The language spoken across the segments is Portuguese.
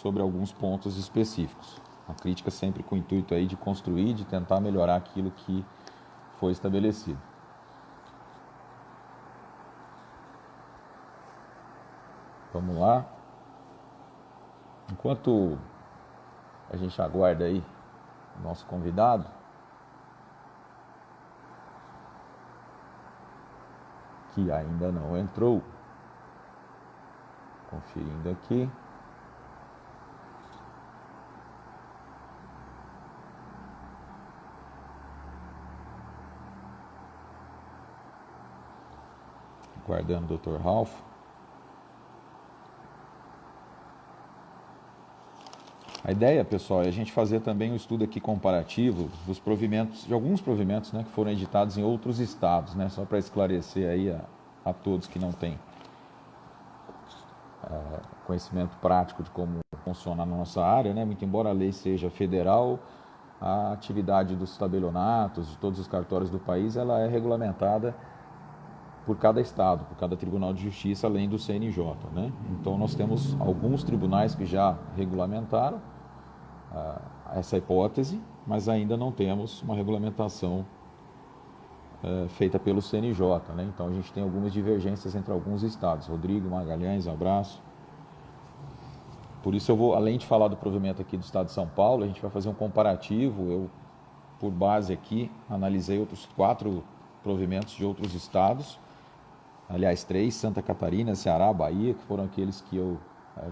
sobre alguns pontos específicos. A crítica sempre com o intuito aí de construir, de tentar melhorar aquilo que foi estabelecido. Vamos lá. Enquanto a gente aguarda aí o nosso convidado, que ainda não entrou, conferindo aqui. Aguardando o Dr. Ralph. A ideia, pessoal, é a gente fazer também um estudo aqui comparativo dos provimentos, de alguns provimentos, né, que foram editados em outros estados, né, só para esclarecer aí a todos que não têm conhecimento prático de como funciona na nossa área, né, muito embora a lei seja federal, a atividade dos tabelionatos, de todos os cartórios do país, ela é regulamentada por cada estado, por cada tribunal de justiça, além do CNJ, né? Então nós temos alguns tribunais que já regulamentaram essa hipótese, mas ainda não temos uma regulamentação feita pelo CNJ, né? Então a gente tem algumas divergências entre alguns estados. Rodrigo Magalhães, abraço. Por isso eu vou, além de falar do provimento aqui do estado de São Paulo, a gente vai fazer um comparativo. Eu, por base aqui, analisei outros 4 provimentos de outros estados. Aliás, 3, Santa Catarina, Ceará, Bahia, que foram aqueles que eu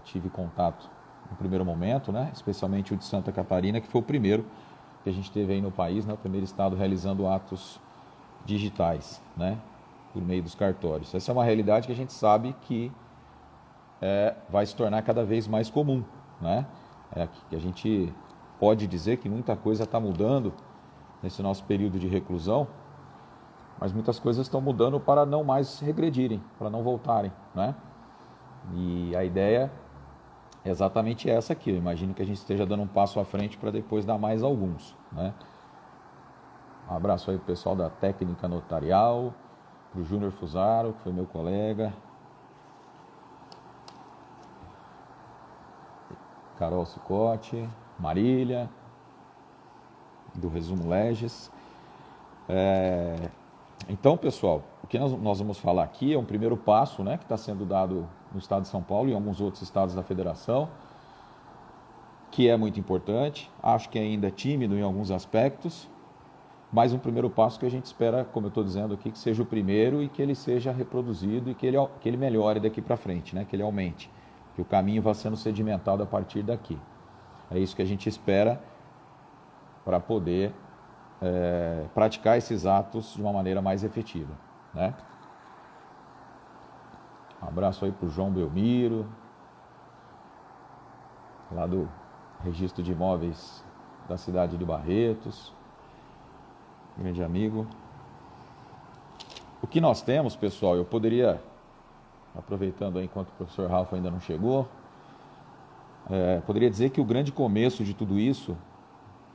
tive contato no primeiro momento, né? Especialmente o de Santa Catarina, que foi o primeiro que a gente teve aí no país, né? O primeiro estado realizando atos digitais, né? Por meio dos cartórios. Essa é uma realidade que a gente sabe que vai se tornar cada vez mais comum, né? Que a gente pode dizer que muita coisa está mudando nesse nosso período de reclusão, mas muitas coisas estão mudando para não mais regredirem, para não voltarem, né? E a ideia é exatamente essa aqui. Eu imagino que a gente esteja dando um passo à frente para depois dar mais alguns, né? Um abraço aí pro pessoal da técnica notarial, pro Júnior Fusaro, que foi meu colega, Carol Cicotti, Marília, do Resumo Leges. Então, pessoal, o que nós vamos falar aqui é um primeiro passo, né, que está sendo dado no estado de São Paulo e em alguns outros estados da federação, que é muito importante. Acho que ainda é tímido em alguns aspectos, mas um primeiro passo que a gente espera, como eu estou dizendo aqui, que seja o primeiro e que ele seja reproduzido e que ele melhore daqui para frente, né, que ele aumente, que o caminho vá sendo sedimentado a partir daqui. É isso que a gente espera para poder praticar esses atos de uma maneira mais efetiva, né? Um abraço aí para o João Belmiro, lá do Registro de Imóveis da cidade de Barretos, grande amigo. O que nós temos, pessoal, eu poderia, aproveitando aí enquanto o professor Ralph ainda não chegou, poderia dizer que o grande começo de tudo isso,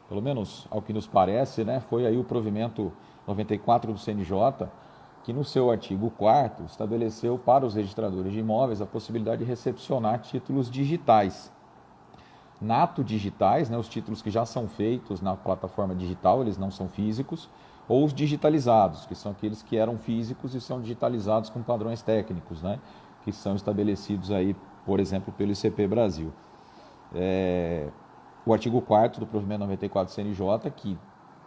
pelo menos ao que nos parece, né, foi aí o provimento 94 do CNJ, que no seu artigo 4º estabeleceu para os registradores de imóveis a possibilidade de recepcionar títulos digitais. Nato digitais, né, os títulos que já são feitos na plataforma digital, eles não são físicos, ou os digitalizados, que são aqueles que eram físicos e são digitalizados com padrões técnicos, né, que são estabelecidos aí, por exemplo, pelo ICP Brasil. O artigo 4º do provimento 94 do CNJ, que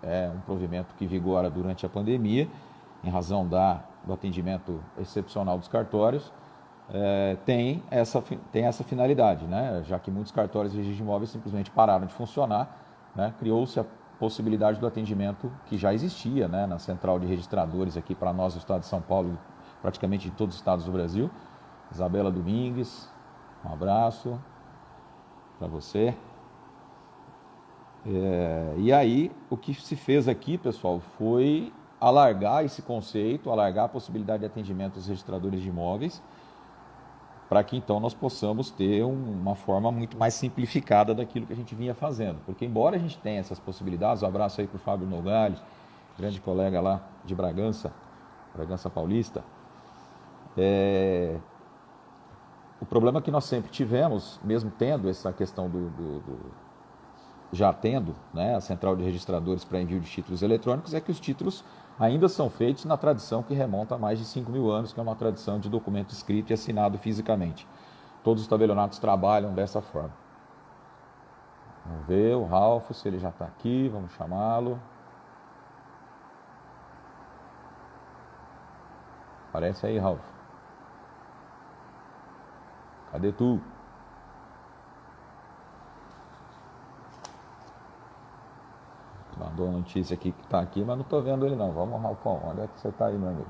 é um provimento que vigora durante a pandemia, em razão do atendimento excepcional dos cartórios, tem essa finalidade, né? Já que muitos cartórios de registro de imóveis simplesmente pararam de funcionar, né? Criou-se a possibilidade do atendimento que já existia, né, na central de registradores aqui para nós do estado de São Paulo, praticamente em todos os estados do Brasil. Isabela Domingues, um abraço para você. E aí, o que se fez aqui, pessoal, foi alargar esse conceito, alargar a possibilidade de atendimento dos registradores de imóveis, para que então nós possamos ter uma forma muito mais simplificada daquilo que a gente vinha fazendo. Porque embora a gente tenha essas possibilidades, um abraço aí para o Fábio Nogali, grande colega lá de Bragança Paulista, O problema que nós sempre tivemos, mesmo tendo essa questão já tendo, né, a central de registradores para envio de títulos eletrônicos, é que os títulos ainda são feitos na tradição que remonta a mais de 5.000 anos, que é uma tradição de documento escrito e assinado fisicamente. Todos os tabelionatos trabalham dessa forma. Vamos ver o Ralph, se ele já está aqui, vamos chamá-lo. Aparece aí, Ralph. Cadê tu? Mandou uma notícia aqui que está aqui, mas não estou vendo ele não. Vamos, Ralfão, onde é que você está aí, meu amigo?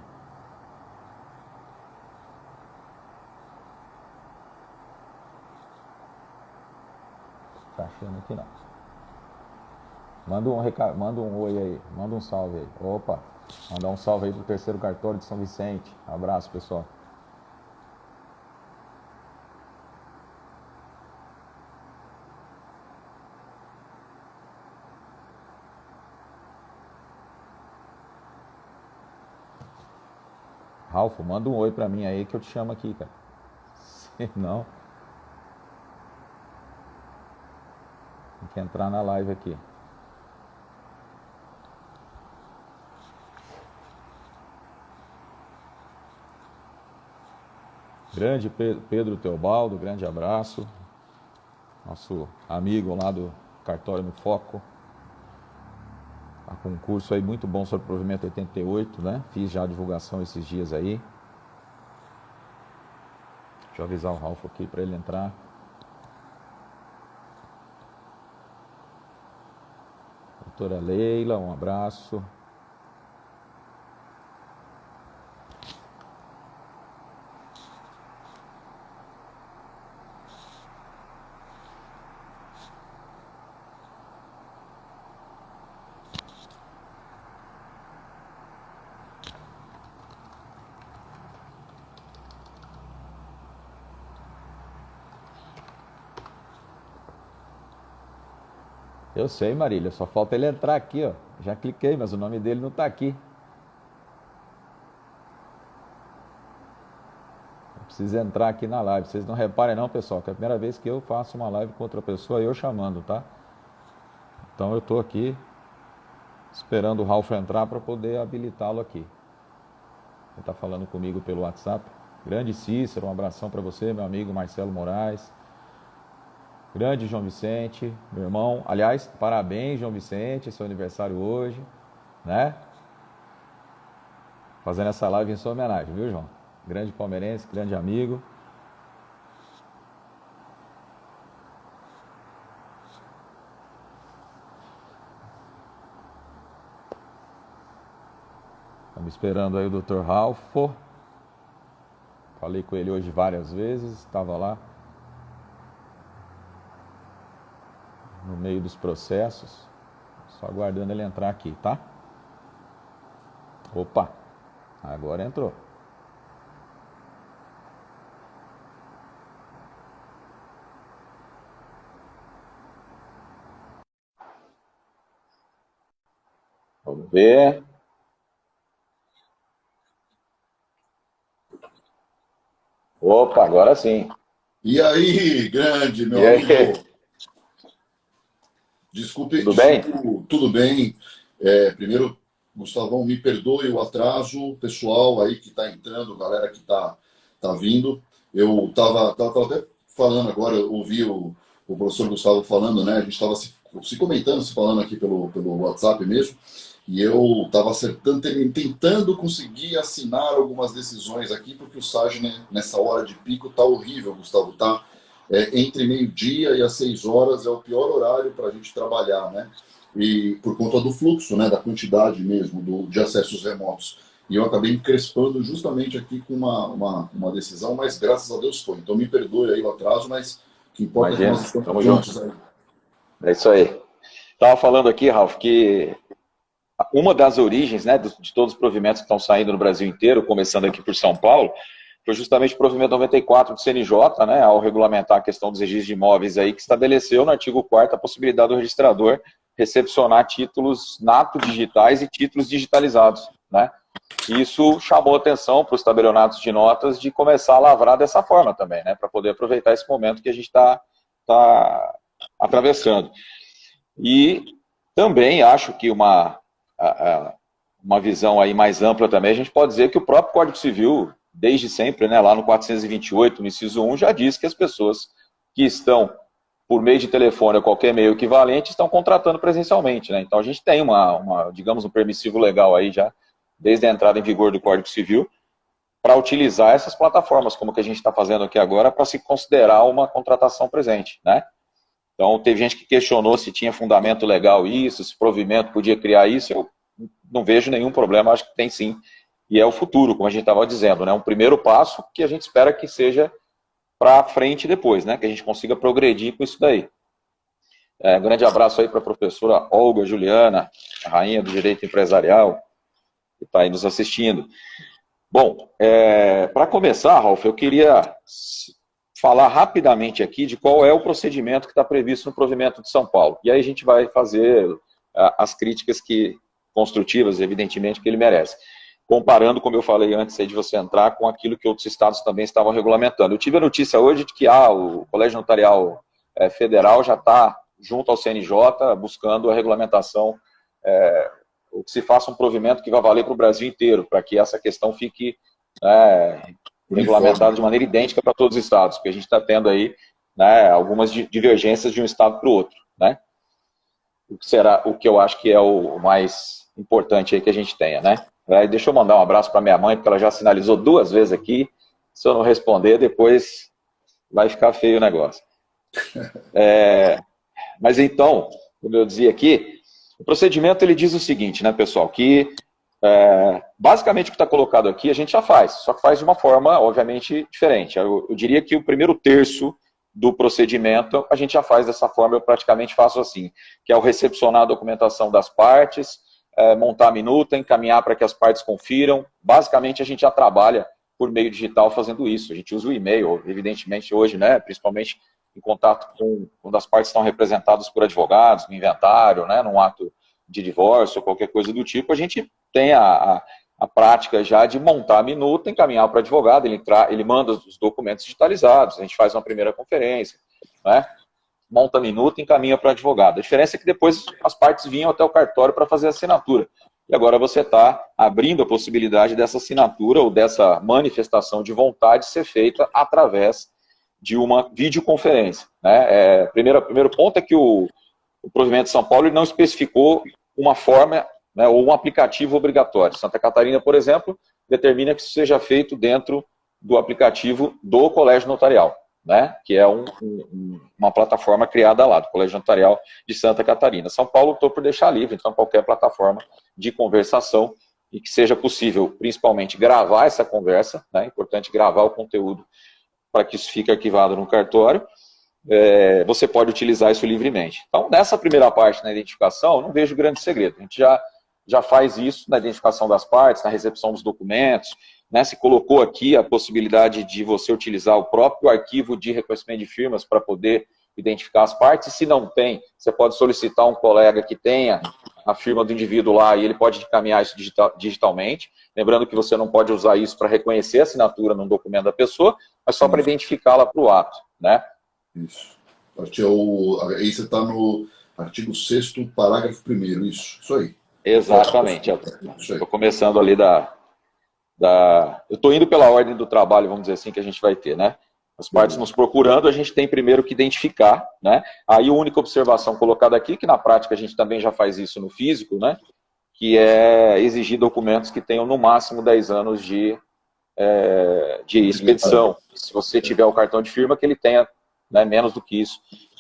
Tá achando aqui não. Manda um recado, manda um oi aí, manda um salve aí. Opa, mandar um salve aí pro terceiro cartório de São Vicente. Abraço, pessoal. Ralfo, manda um oi pra mim aí que eu te chamo aqui, cara. Se não, tem que entrar na live aqui. Grande Pedro Teobaldo, grande abraço. Nosso amigo lá do Cartório no Foco. Tá com um curso aí muito bom sobre provimento 88, né? Fiz já a divulgação esses dias aí. Deixa eu avisar o Ralf aqui para ele entrar. Doutora Leila, um abraço. Eu sei, Marília, só falta ele entrar aqui, ó. Já cliquei, mas o nome dele não está aqui. Precisa entrar aqui na live. Vocês não reparem não, pessoal, que é a primeira vez que eu faço uma live com outra pessoa, eu chamando, tá? Então eu estou aqui esperando o Ralf entrar para poder habilitá-lo aqui. Ele está falando comigo pelo WhatsApp. Grande Cícero, um abração para você, meu amigo Marcelo Moraes. Grande João Vicente, meu irmão. Aliás, parabéns, João Vicente, seu aniversário hoje, né? Fazendo essa live em sua homenagem, viu, João? Grande palmeirense, grande amigo. Estamos esperando aí o Dr. Ralfo. Falei com ele hoje várias vezes, estava lá no meio dos processos. Só aguardando ele entrar aqui, tá? Opa, agora entrou. Vamos ver. Opa, agora sim. E aí, grande, meu E aí? amigo? Desculpe, Tudo bem? tudo bem? Primeiro, Gustavão, me perdoe o atraso, pessoal aí que está entrando, galera que tá vindo. Eu estava até falando agora, eu ouvi o professor Gustavo falando, né? A gente estava se comentando, se falando aqui pelo WhatsApp mesmo, e eu estava tentando conseguir assinar algumas decisões aqui, porque o Sagner, nessa hora de pico, tá horrível, Gustavo, tá? Entre meio-dia e às 6 horas é o pior horário para a gente trabalhar, né? E por conta do fluxo, né? Da quantidade mesmo de acessos remotos. E eu acabei me crespando justamente aqui com uma decisão, mas graças a Deus foi. Então me perdoe aí o atraso, mas o que importa é que nós estamos juntos aí. É isso aí. Estava falando aqui, Ralf, que uma das origens, né, de todos os provimentos que estão saindo no Brasil inteiro, começando aqui por São Paulo, foi justamente o provimento 94 do CNJ, né, ao regulamentar a questão dos registros de imóveis aí, que estabeleceu no artigo 4º a possibilidade do registrador recepcionar títulos nato digitais e títulos digitalizados, né? Isso chamou atenção para os tabelionatos de notas de começar a lavrar dessa forma também, né? Para poder aproveitar esse momento que a gente está atravessando. E também acho que uma visão aí mais ampla também, a gente pode dizer que o próprio Código Civil, desde sempre, né, lá no 428, no inciso 1, já diz que as pessoas que estão por meio de telefone ou qualquer meio equivalente estão contratando presencialmente, né? Então a gente tem digamos, um permissivo legal aí já, desde a entrada em vigor do Código Civil, para utilizar essas plataformas, como que a gente está fazendo aqui agora, para se considerar uma contratação presente, né? Então, teve gente que questionou se tinha fundamento legal isso, se provimento podia criar isso. Eu não vejo nenhum problema, acho que tem sim. E é o futuro, como a gente estava dizendo, né? Um primeiro passo que a gente espera que seja para frente depois, né? Que a gente consiga progredir com isso daí. Um grande abraço aí para a professora Olga Juliana, a rainha do direito empresarial, que está aí nos assistindo. Bom, para começar, Ralf, eu queria falar rapidamente aqui de qual é o procedimento que está previsto no provimento de São Paulo. E aí a gente vai fazer as críticas construtivas, evidentemente, que ele merece. Comparando, como eu falei antes aí de você entrar, com aquilo que outros estados também estavam regulamentando. Eu tive a notícia hoje de que o Colégio Notarial Federal já está junto ao CNJ buscando a regulamentação, o que se faça um provimento que vai valer para o Brasil inteiro, para que essa questão fique regulamentada de maneira idêntica para todos os estados, porque a gente está tendo aí, né, algumas divergências de um estado para o outro, né? O que eu acho que é o mais importante aí que a gente tenha, né? Deixa eu mandar um abraço para minha mãe, porque ela já sinalizou 2 vezes aqui. Se eu não responder, depois vai ficar feio o negócio. Mas então, como eu dizia aqui, o procedimento ele diz o seguinte, né, pessoal, que basicamente o que está colocado aqui a gente já faz, só que faz de uma forma, obviamente, diferente. Eu diria que o primeiro terço do procedimento a gente já faz dessa forma, eu praticamente faço assim, que é o recepcionar a documentação das partes, montar a minuta, encaminhar para que as partes confiram. Basicamente a gente já trabalha por meio digital fazendo isso. A gente usa o e-mail, evidentemente hoje, né, principalmente em contato quando as partes estão representadas por advogados, no inventário, né, num ato de divórcio ou qualquer coisa do tipo, a gente tem a prática já de montar a minuta, encaminhar para o advogado, ele manda os documentos digitalizados, a gente faz uma primeira conferência, né, monta a minuta e encaminha para o advogado. A diferença é que depois as partes vinham até o cartório para fazer a assinatura. E agora você está abrindo a possibilidade dessa assinatura ou dessa manifestação de vontade ser feita através de uma videoconferência, né? Primeiro ponto é que o provimento de São Paulo ele não especificou uma forma, né, ou um aplicativo obrigatório. Santa Catarina, por exemplo, determina que isso seja feito dentro do aplicativo do Colégio Notarial, né, que é uma plataforma criada lá, do Colégio Notarial de Santa Catarina. São Paulo optou por deixar livre, então qualquer plataforma de conversação e que seja possível, principalmente, gravar essa conversa, né, é importante gravar o conteúdo para que isso fique arquivado no cartório, você pode utilizar isso livremente. Então, nessa primeira parte, na identificação, eu não vejo grande segredo. A gente já faz isso na identificação das partes, na recepção dos documentos, né? Se colocou aqui a possibilidade de você utilizar o próprio arquivo de reconhecimento de firmas para poder identificar as partes. E se não tem, você pode solicitar um colega que tenha a firma do indivíduo lá e ele pode encaminhar isso digitalmente. Lembrando que você não pode usar isso para reconhecer a assinatura num documento da pessoa, mas só para identificá-la para o ato, né? Isso. Aí você está no artigo 6º, parágrafo 1º, isso aí. Exatamente. Estou começando ali eu estou indo pela ordem do trabalho, vamos dizer assim, que a gente vai ter, né? As partes nos procurando, a gente tem primeiro que identificar, né? Aí a única observação colocada aqui, que na prática a gente também já faz isso no físico, né? Que é exigir documentos que tenham no máximo 10 anos de expedição. Se você tiver o cartão de firma, que ele tenha, né, menos do que isso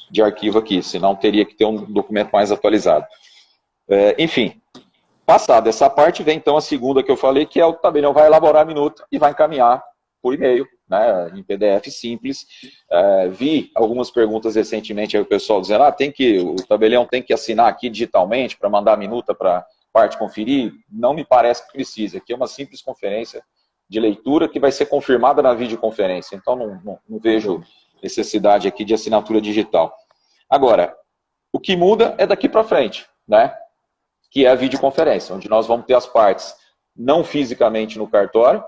de arquivo aqui, senão teria que ter um documento mais atualizado. Enfim, passada essa parte, vem então a segunda que eu falei, que é o tabelião vai elaborar a minuta e vai encaminhar por e-mail, né, em PDF simples. Vi algumas perguntas recentemente aí o pessoal dizendo, o tabelião tem que assinar aqui digitalmente para mandar a minuta para a parte conferir. Não me parece que precise. Aqui é uma simples conferência de leitura que vai ser confirmada na videoconferência, então não vejo necessidade aqui de assinatura digital. Agora, o que muda é daqui para frente, né? Que é a videoconferência, onde nós vamos ter as partes não fisicamente no cartório.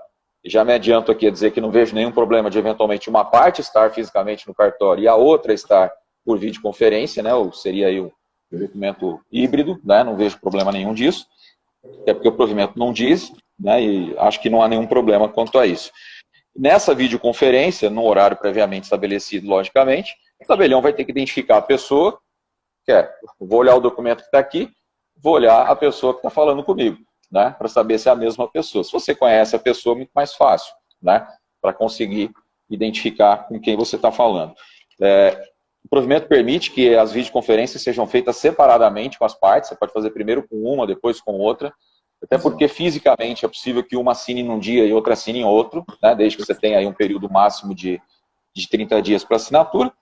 Já me adianto aqui a dizer que não vejo nenhum problema de eventualmente uma parte estar fisicamente no cartório e a outra estar por videoconferência, né? Ou seria aí um documento híbrido, né? Não vejo problema nenhum disso, até porque o provimento não diz, né? E acho que não há nenhum problema quanto a isso. Nessa videoconferência, no horário previamente estabelecido, logicamente, o tabelião vai ter que identificar a pessoa, vou olhar o documento que está aqui, vou olhar a pessoa que está falando comigo, né, para saber se é a mesma pessoa. Se você conhece a pessoa, é muito mais fácil, né, para conseguir identificar com quem você está falando. O provimento permite que as videoconferências sejam feitas separadamente com as partes, você pode fazer primeiro com uma, depois com outra, até porque fisicamente é possível que uma assine num dia e outra assine em outro, né, desde que você tenha aí um período máximo de 30 dias para assinatura.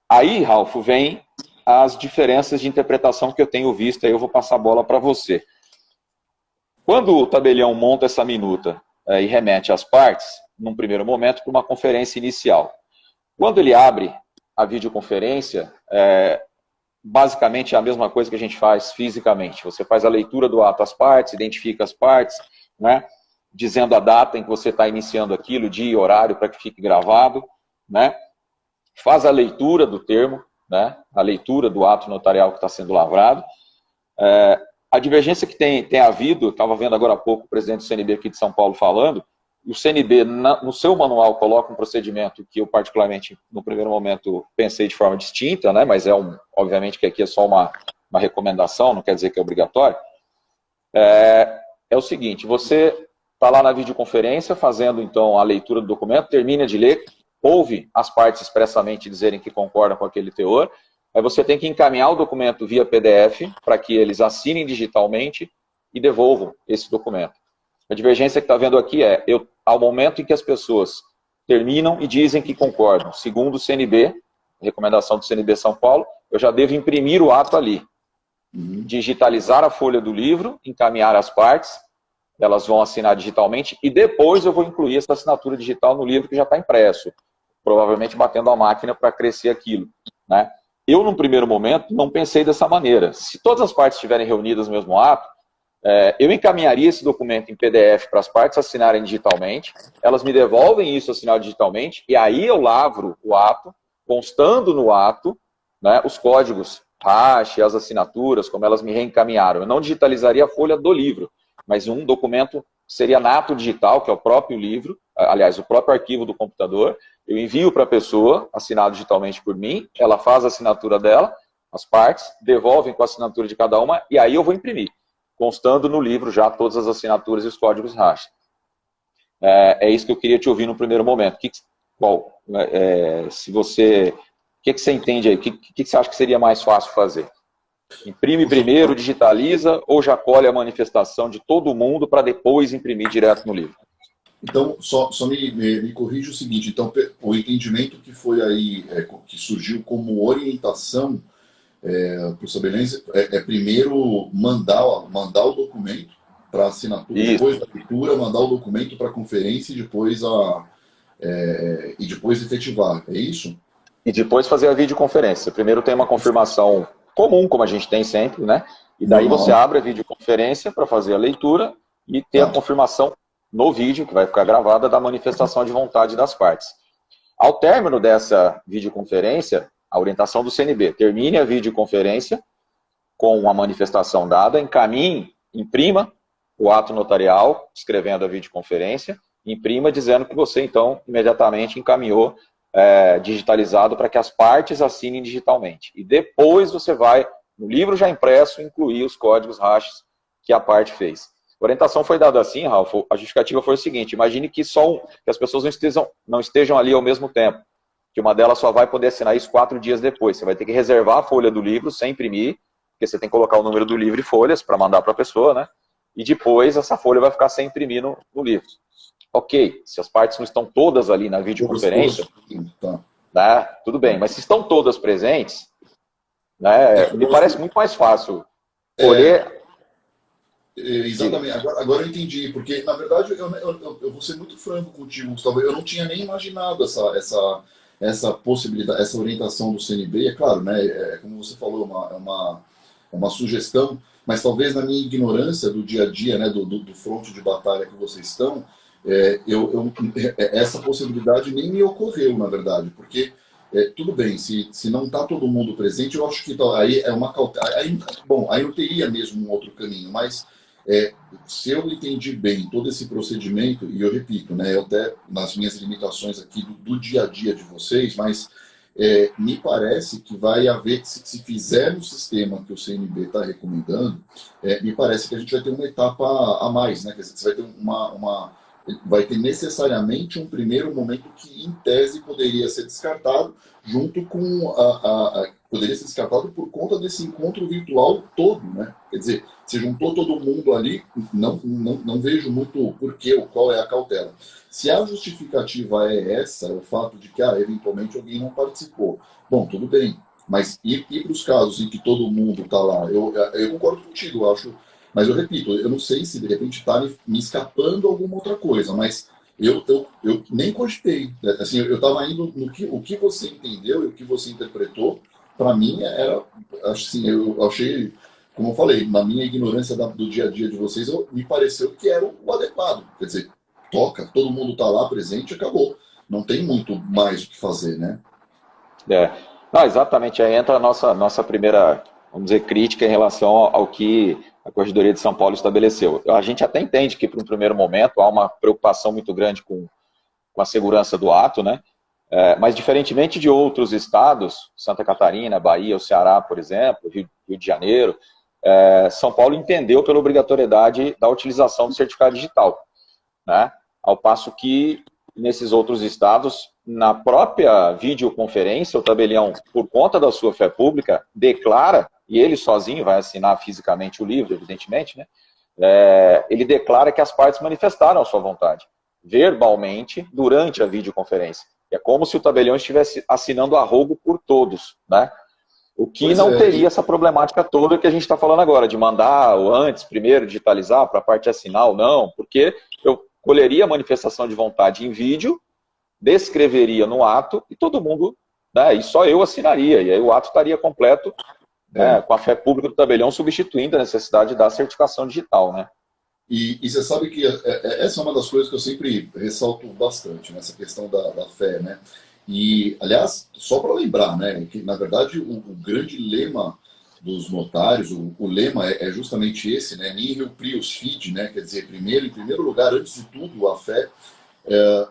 Aí, Ralf, vem as diferenças de interpretação que eu tenho visto, aí eu vou passar a bola para você. Quando o tabelião monta essa minuta e remete às partes, num primeiro momento, para uma conferência inicial. Quando ele abre a videoconferência, basicamente é a mesma coisa que a gente faz fisicamente. Você faz a leitura do ato às partes, identifica as partes, né, dizendo a data em que você está iniciando aquilo, dia e horário, para que fique gravado, né, faz a leitura do termo, né, a leitura do ato notarial que está sendo lavrado. A divergência que tem havido, estava vendo agora há pouco o presidente do CNB aqui de São Paulo falando, o CNB, no seu manual, coloca um procedimento que eu, particularmente, no primeiro momento, pensei de forma distinta, né, mas obviamente que aqui é só uma recomendação, não quer dizer que é obrigatório. É o seguinte, você está lá na videoconferência, fazendo, então, a leitura do documento, termina de ler, ouve as partes expressamente dizerem que concordam com aquele teor, aí você tem que encaminhar o documento via PDF para que eles assinem digitalmente e devolvam esse documento. A divergência que está vendo aqui ao momento em que as pessoas terminam e dizem que concordam, segundo o CNB, recomendação do CNB São Paulo, eu já devo imprimir o ato ali, digitalizar a folha do livro, encaminhar as partes, elas vão assinar digitalmente e depois eu vou incluir essa assinatura digital no livro que já está impresso, provavelmente batendo a máquina para crescer aquilo, né? Eu, num primeiro momento, não pensei dessa maneira. Se todas as partes estiverem reunidas no mesmo ato, eu encaminharia esse documento em PDF para as partes assinarem digitalmente, elas me devolvem isso assinado digitalmente, e aí eu lavro o ato, constando no ato, né, os códigos hash, as assinaturas, como elas me reencaminharam. Eu não digitalizaria a folha do livro, mas um documento seria nato digital, que é o próprio livro, aliás, o próprio arquivo do computador, eu envio para a pessoa, assinado digitalmente por mim, ela faz a assinatura dela, as partes, devolvem com a assinatura de cada uma, e aí eu vou imprimir, constando no livro já todas as assinaturas e os códigos hash. É isso que eu queria te ouvir no primeiro momento. Se você, o que você entende aí? O que você acha que seria mais fácil fazer? Imprime primeiro, digitaliza, ou já colhe a manifestação de todo mundo para depois imprimir direto no livro? Então, só me corrija o seguinte, então, o entendimento que foi aí, que surgiu como orientação para o tabeliense primeiro mandar o documento para assinatura, isso. Depois da leitura, mandar o documento para a conferência e depois efetivar, é isso? E depois fazer a videoconferência. Primeiro tem uma confirmação comum, como a gente tem sempre, né? E daí você abre a videoconferência para fazer a leitura e ter a confirmação no vídeo, que vai ficar gravada, da manifestação de vontade das partes. Ao término dessa videoconferência, a orientação do CNB, termine a videoconferência com a manifestação dada, encaminhe, imprima o ato notarial, escrevendo a videoconferência, imprima dizendo que você, então, imediatamente encaminhou digitalizado para que as partes assinem digitalmente. E depois você vai, no livro já impresso, incluir os códigos hashes que a parte fez. A orientação foi dada assim, Ralf, a justificativa foi o seguinte, imagine que que as pessoas não estejam ali ao mesmo tempo, que uma delas só vai poder assinar isso 4 dias depois. Você vai ter que reservar a folha do livro sem imprimir, porque você tem que colocar o número do livro e folhas para mandar para a pessoa, né? E depois essa folha vai ficar sem imprimir no livro. Ok, se as partes não estão todas ali na videoconferência, né, tudo bem, mas se estão todas presentes, né, me parece muito mais fácil colher... Exatamente, agora eu entendi, porque na verdade eu vou ser muito franco contigo, Gustavo, eu não tinha nem imaginado essa possibilidade, essa orientação do CNB, é claro, né, como você falou, é uma sugestão, mas talvez na minha ignorância do dia a dia, né, do fronte de batalha que vocês estão, essa possibilidade nem me ocorreu, na verdade, porque tudo bem, se não está todo mundo presente, eu acho que aí é uma cautela. Bom, aí eu teria mesmo um outro caminho, mas se eu entendi bem todo esse procedimento, e eu repito, né, eu até nas minhas limitações aqui do dia a dia de vocês, mas me parece que vai haver, se fizer no sistema que o CNB está recomendando, me parece que a gente vai ter uma etapa a mais, né? Quer dizer, você vai ter vai ter necessariamente um primeiro momento que, em tese, poderia ser descartado, junto com poderia ser descartado por conta desse encontro virtual todo, né? Quer dizer, se juntou todo mundo ali, não vejo muito o porquê, qual é a cautela. Se a justificativa é essa, o fato de que eventualmente alguém não participou, bom, tudo bem. Mas ir para os casos em que todo mundo está lá, eu concordo contigo, eu acho. Mas eu repito, eu não sei se de repente está me escapando alguma outra coisa, mas eu nem cogitei. Né? Assim, eu estava indo o que você entendeu e o que você interpretou, para mim era, assim, eu achei, como eu falei, na minha ignorância do dia a dia de vocês, me pareceu que era o adequado. Quer dizer, toca, todo mundo está lá presente, acabou. Não tem muito mais o que fazer, né? Não, exatamente, aí entra a nossa primeira, vamos dizer, crítica em relação ao que a Corregedoria de São Paulo estabeleceu. A gente até entende que, para um primeiro momento, há uma preocupação muito grande com a segurança do ato, né? Mas, diferentemente de outros estados, Santa Catarina, Bahia, o Ceará, por exemplo, Rio de Janeiro, São Paulo entendeu pela obrigatoriedade da utilização do certificado digital, né? Ao passo que, nesses outros estados, na própria videoconferência, o tabelião, por conta da sua fé pública, declara, e ele sozinho vai assinar fisicamente o livro, evidentemente, né? Ele declara que as partes manifestaram a sua vontade, verbalmente, durante a videoconferência. É como se o tabelião estivesse assinando a rogo por todos, né? O que não teria essa problemática toda que a gente está falando agora, de mandar antes, primeiro, digitalizar para a parte assinar ou não, porque eu colheria a manifestação de vontade em vídeo, descreveria no ato e todo mundo, né, e só eu assinaria, e aí o ato estaria completo, né, com a fé pública do tabelião substituindo a necessidade da certificação digital, né? E você sabe que essa é uma das coisas que eu sempre ressalto bastante, nessa questão da fé, né? E, aliás, só para lembrar, né, que na verdade o grande lema dos notários, o lema é justamente esse, né? Nihil prius fide, né? Quer dizer, em primeiro lugar, antes de tudo, a fé. Eu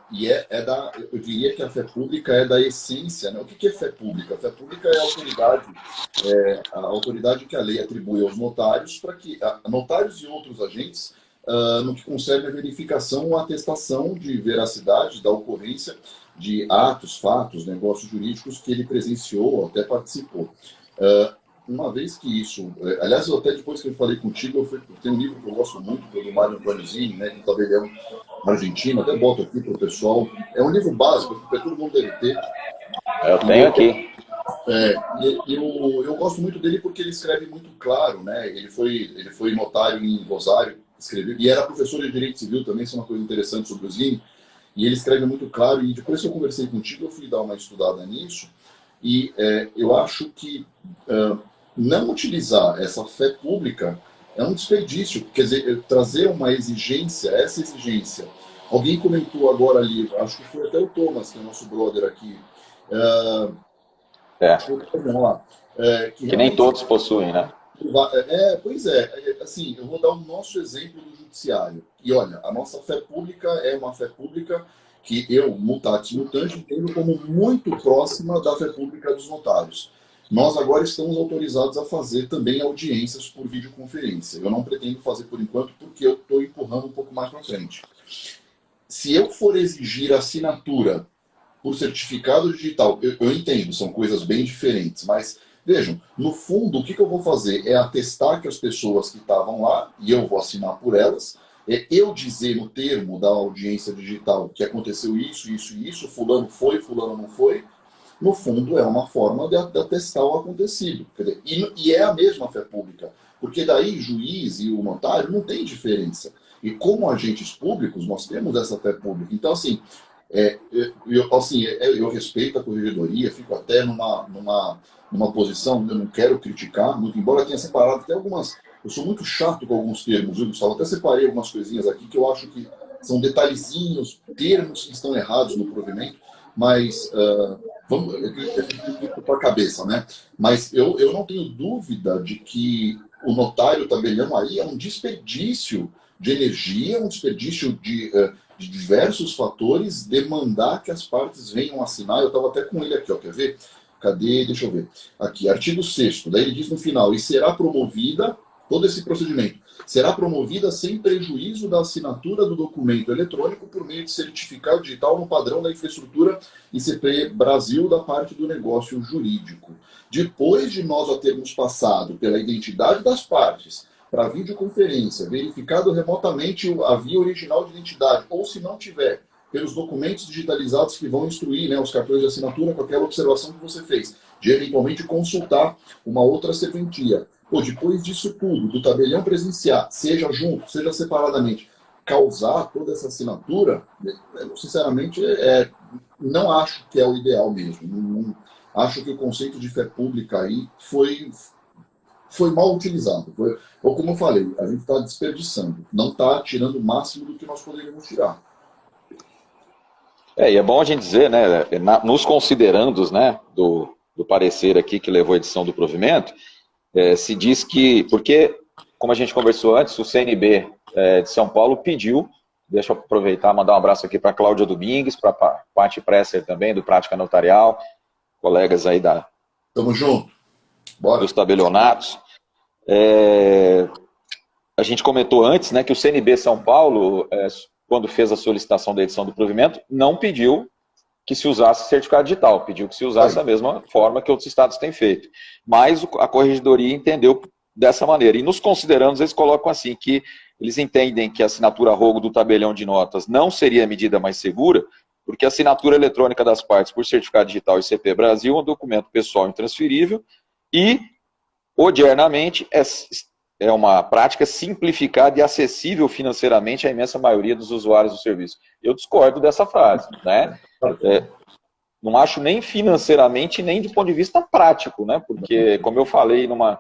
diria que a fé pública é da essência, né? O que é fé pública? A fé pública é a autoridade que a lei atribui aos notários para que notários e outros agentes, no que concerne a verificação ou atestação de veracidade da ocorrência de atos, fatos, negócios jurídicos que ele presenciou ou até participou. Uma vez que isso... Aliás, até depois que eu falei contigo, eu tenho um livro que eu gosto muito, do Mário Antoniozzi, né, do tabelião argentino, até boto aqui para o pessoal. É um livro básico, que todo mundo deve ter. Eu tenho aqui. Eu gosto muito dele porque ele escreve muito claro, né? Ele foi notário em Rosário, escreveu, e era professor de Direito Civil também, isso é uma coisa interessante sobre o Zini, e ele escreve muito claro, e depois que eu conversei contigo, eu fui dar uma estudada nisso, e eu acho que não utilizar essa fé pública é um desperdício, quer dizer, trazer uma exigência, essa exigência. Alguém comentou agora ali, acho que foi até o Thomas, que é o nosso brother aqui, vamos lá, que nem todos possuem, né? Pois é, assim, eu vou dar o nosso exemplo do judiciário. E olha, a nossa fé pública é uma fé pública que eu, mutatis mutandis, entendo como muito próxima da fé pública dos notários. Nós agora estamos autorizados a fazer também audiências por videoconferência. Eu não pretendo fazer por enquanto porque eu estou empurrando um pouco mais para frente. Se eu for exigir assinatura por certificado digital, eu entendo, são coisas bem diferentes, mas vejam, no fundo, o que eu vou fazer é atestar que as pessoas que estavam lá, e eu vou assinar por elas, eu dizer no termo da audiência digital que aconteceu isso, isso e isso, fulano foi, fulano não foi, no fundo é uma forma de atestar o acontecido. E é a mesma fé pública, porque daí juiz e o notário não tem diferença. E como agentes públicos, nós temos essa fé pública. Então, assim, eu respeito a corregedoria, fico até numa posição, eu não quero criticar, muito embora tenha separado até algumas eu sou muito chato com alguns termos, viu, Gustavo? Até separei algumas coisinhas aqui que eu acho que são detalhezinhos, termos que estão errados no provimento, mas vamos para a cabeça, né? Mas eu não tenho dúvida de que o notário tabelião aí é um desperdício de energia, um desperdício de diversos fatores, demandar que as partes venham assinar. Eu estava até com ele aqui, ó, quer ver? Cadê? Deixa eu ver. Aqui, artigo 6º. Daí ele diz no final, e será promovida, todo esse procedimento, será promovida sem prejuízo da assinatura do documento eletrônico por meio de certificado digital no padrão da infraestrutura ICP Brasil da parte do negócio jurídico. Depois de nós a termos passado pela identidade das partes, para videoconferência, verificado remotamente a via original de identidade, ou se não tiver, pelos documentos digitalizados que vão instruir, né, os cartões de assinatura com aquela observação que você fez, de eventualmente consultar uma outra serventia. Pô, depois disso tudo, do tabelião presenciar, seja junto, seja separadamente, causar toda essa assinatura, sinceramente, não acho que é o ideal mesmo. Não, acho que o conceito de fé pública aí foi mal utilizado. Ou como eu falei, a gente está desperdiçando, não está tirando o máximo do que nós poderíamos tirar. E é bom a gente dizer, né, nos considerandos, né, do parecer aqui que levou a edição do provimento, se diz que, porque, como a gente conversou antes, o CNB de São Paulo pediu, deixa eu aproveitar e mandar um abraço aqui para a Cláudia Domingues, para a Paty Presser também, do Prática Notarial, colegas aí Tamo junto. Bora. Dos tabelionatos. A gente comentou antes, né, que o CNB São Paulo, quando fez a solicitação da edição do provimento, não pediu que se usasse certificado digital, pediu que se usasse a mesma forma que outros estados têm feito. Mas a Corregedoria entendeu dessa maneira. E nos considerandos, eles colocam assim, que eles entendem que a assinatura rogo do tabelião de notas não seria a medida mais segura, porque a assinatura eletrônica das partes por certificado digital ICP Brasil é um documento pessoal intransferível e, odiernamente, é uma prática simplificada e acessível financeiramente à imensa maioria dos usuários do serviço. Eu discordo dessa frase, né? Não acho nem financeiramente, nem do ponto de vista prático, né? Porque, como eu falei para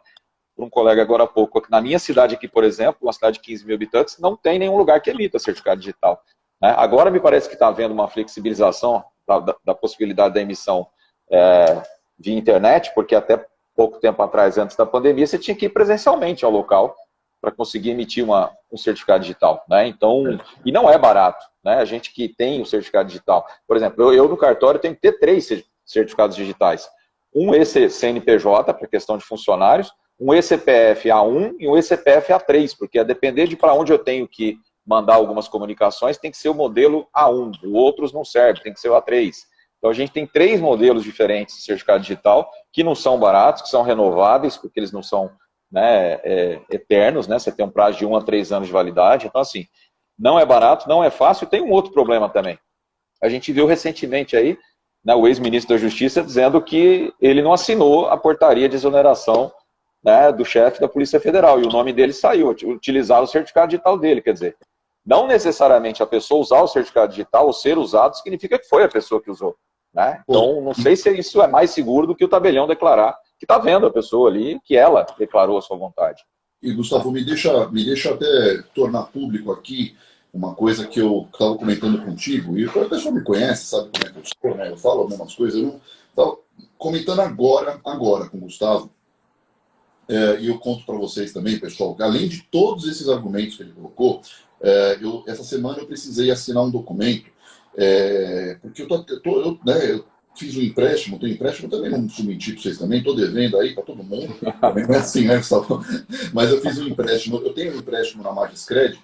um colega agora há pouco, na minha cidade aqui, por exemplo, uma cidade de 15 mil habitantes, não tem nenhum lugar que emita certificado digital, né? Agora me parece que está havendo uma flexibilização da possibilidade da emissão via internet, porque até pouco tempo atrás, antes da pandemia, você tinha que ir presencialmente ao local para conseguir emitir um certificado digital, né? Então, e não é barato, né? A gente que tem o certificado digital, por exemplo, eu no cartório tenho que ter 3 certificados digitais. Um CNPJ, para questão de funcionários, um eCPF A1 e um eCPF A3, porque a depender de para onde eu tenho que mandar algumas comunicações, tem que ser o modelo A1, os outros não servem, tem que ser o A3. Então, a gente tem 3 modelos diferentes de certificado digital, que não são baratos, que são renováveis, porque eles não são, né, eternos, né? Você tem um prazo de 1 a 3 anos de validade. Então, assim, não é barato, não é fácil. Tem um outro problema também. A gente viu recentemente aí, né, o ex-ministro da Justiça dizendo que ele não assinou a portaria de exoneração, né, do chefe da Polícia Federal, e o nome dele saiu, utilizar o certificado digital dele, quer dizer, não necessariamente a pessoa usar o certificado digital ou ser usado significa que foi a pessoa que usou, né? Então, não sei se isso é mais seguro do que o tabelião declarar que está vendo a pessoa ali, que ela declarou a sua vontade. E, Gustavo, me deixa até tornar público aqui uma coisa que eu estava comentando contigo, e a pessoa me conhece, sabe como é que eu sou, né? Eu falo algumas coisas, eu não estava comentando agora com o Gustavo, e eu conto para vocês também, pessoal, que além de todos esses argumentos que ele colocou, essa semana eu precisei assinar um documento, porque eu fiz um empréstimo, tenho empréstimo, também não preciso mentir para vocês também, estou devendo aí para todo mundo, também não é assim, né, Gustavo? Mas eu fiz um empréstimo, eu tenho um empréstimo na Magiscred,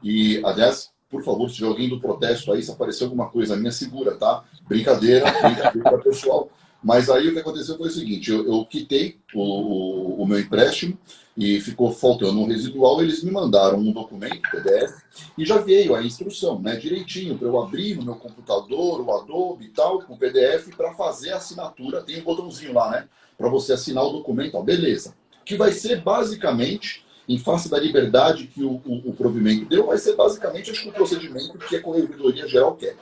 e, aliás, por favor, se tiver alguém do protesto aí, se aparecer alguma coisa minha, segura, tá? Brincadeira pessoal. Mas aí o que aconteceu foi o seguinte, eu quitei o meu empréstimo e ficou faltando um residual, eles me mandaram um documento, PDF, e já veio a instrução, né, direitinho, para eu abrir no meu computador, o Adobe e tal, com o PDF, para fazer a assinatura, tem um botãozinho lá, né, para você assinar o documento, ó, beleza. Que vai ser basicamente, em face da liberdade que o provimento deu, vai ser basicamente, acho que o procedimento que a Corregedoria Geral quer.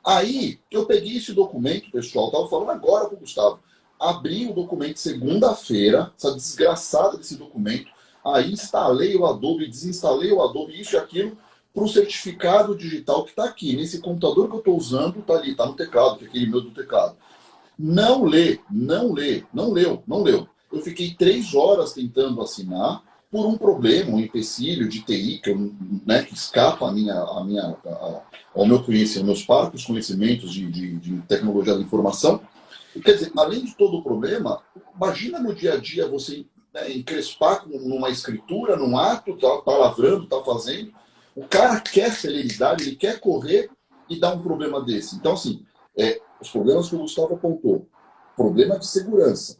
Aí, eu peguei esse documento, pessoal, estava falando agora com o Gustavo, abri o documento segunda-feira, essa desgraçada desse documento, Aí instalei o Adobe, desinstalei o Adobe, isso e aquilo, para o certificado digital que está aqui. Nesse computador que eu estou usando, está ali, está no teclado, que é aquele meu do teclado. Não lê, não lê, não leu, não leu. Eu fiquei 3 horas tentando assinar por um problema, um empecilho de TI, que escapa ao meu conhecimento, meus parcos conhecimentos de tecnologia da informação. Quer dizer, além de todo o problema, imagina no dia a dia você, né, encrespar numa escritura, num ato, tá lavrando, tá fazendo. O cara quer celeridade, ele quer correr e dá um problema desse. Então, assim, os problemas que o Gustavo apontou. Problema de segurança,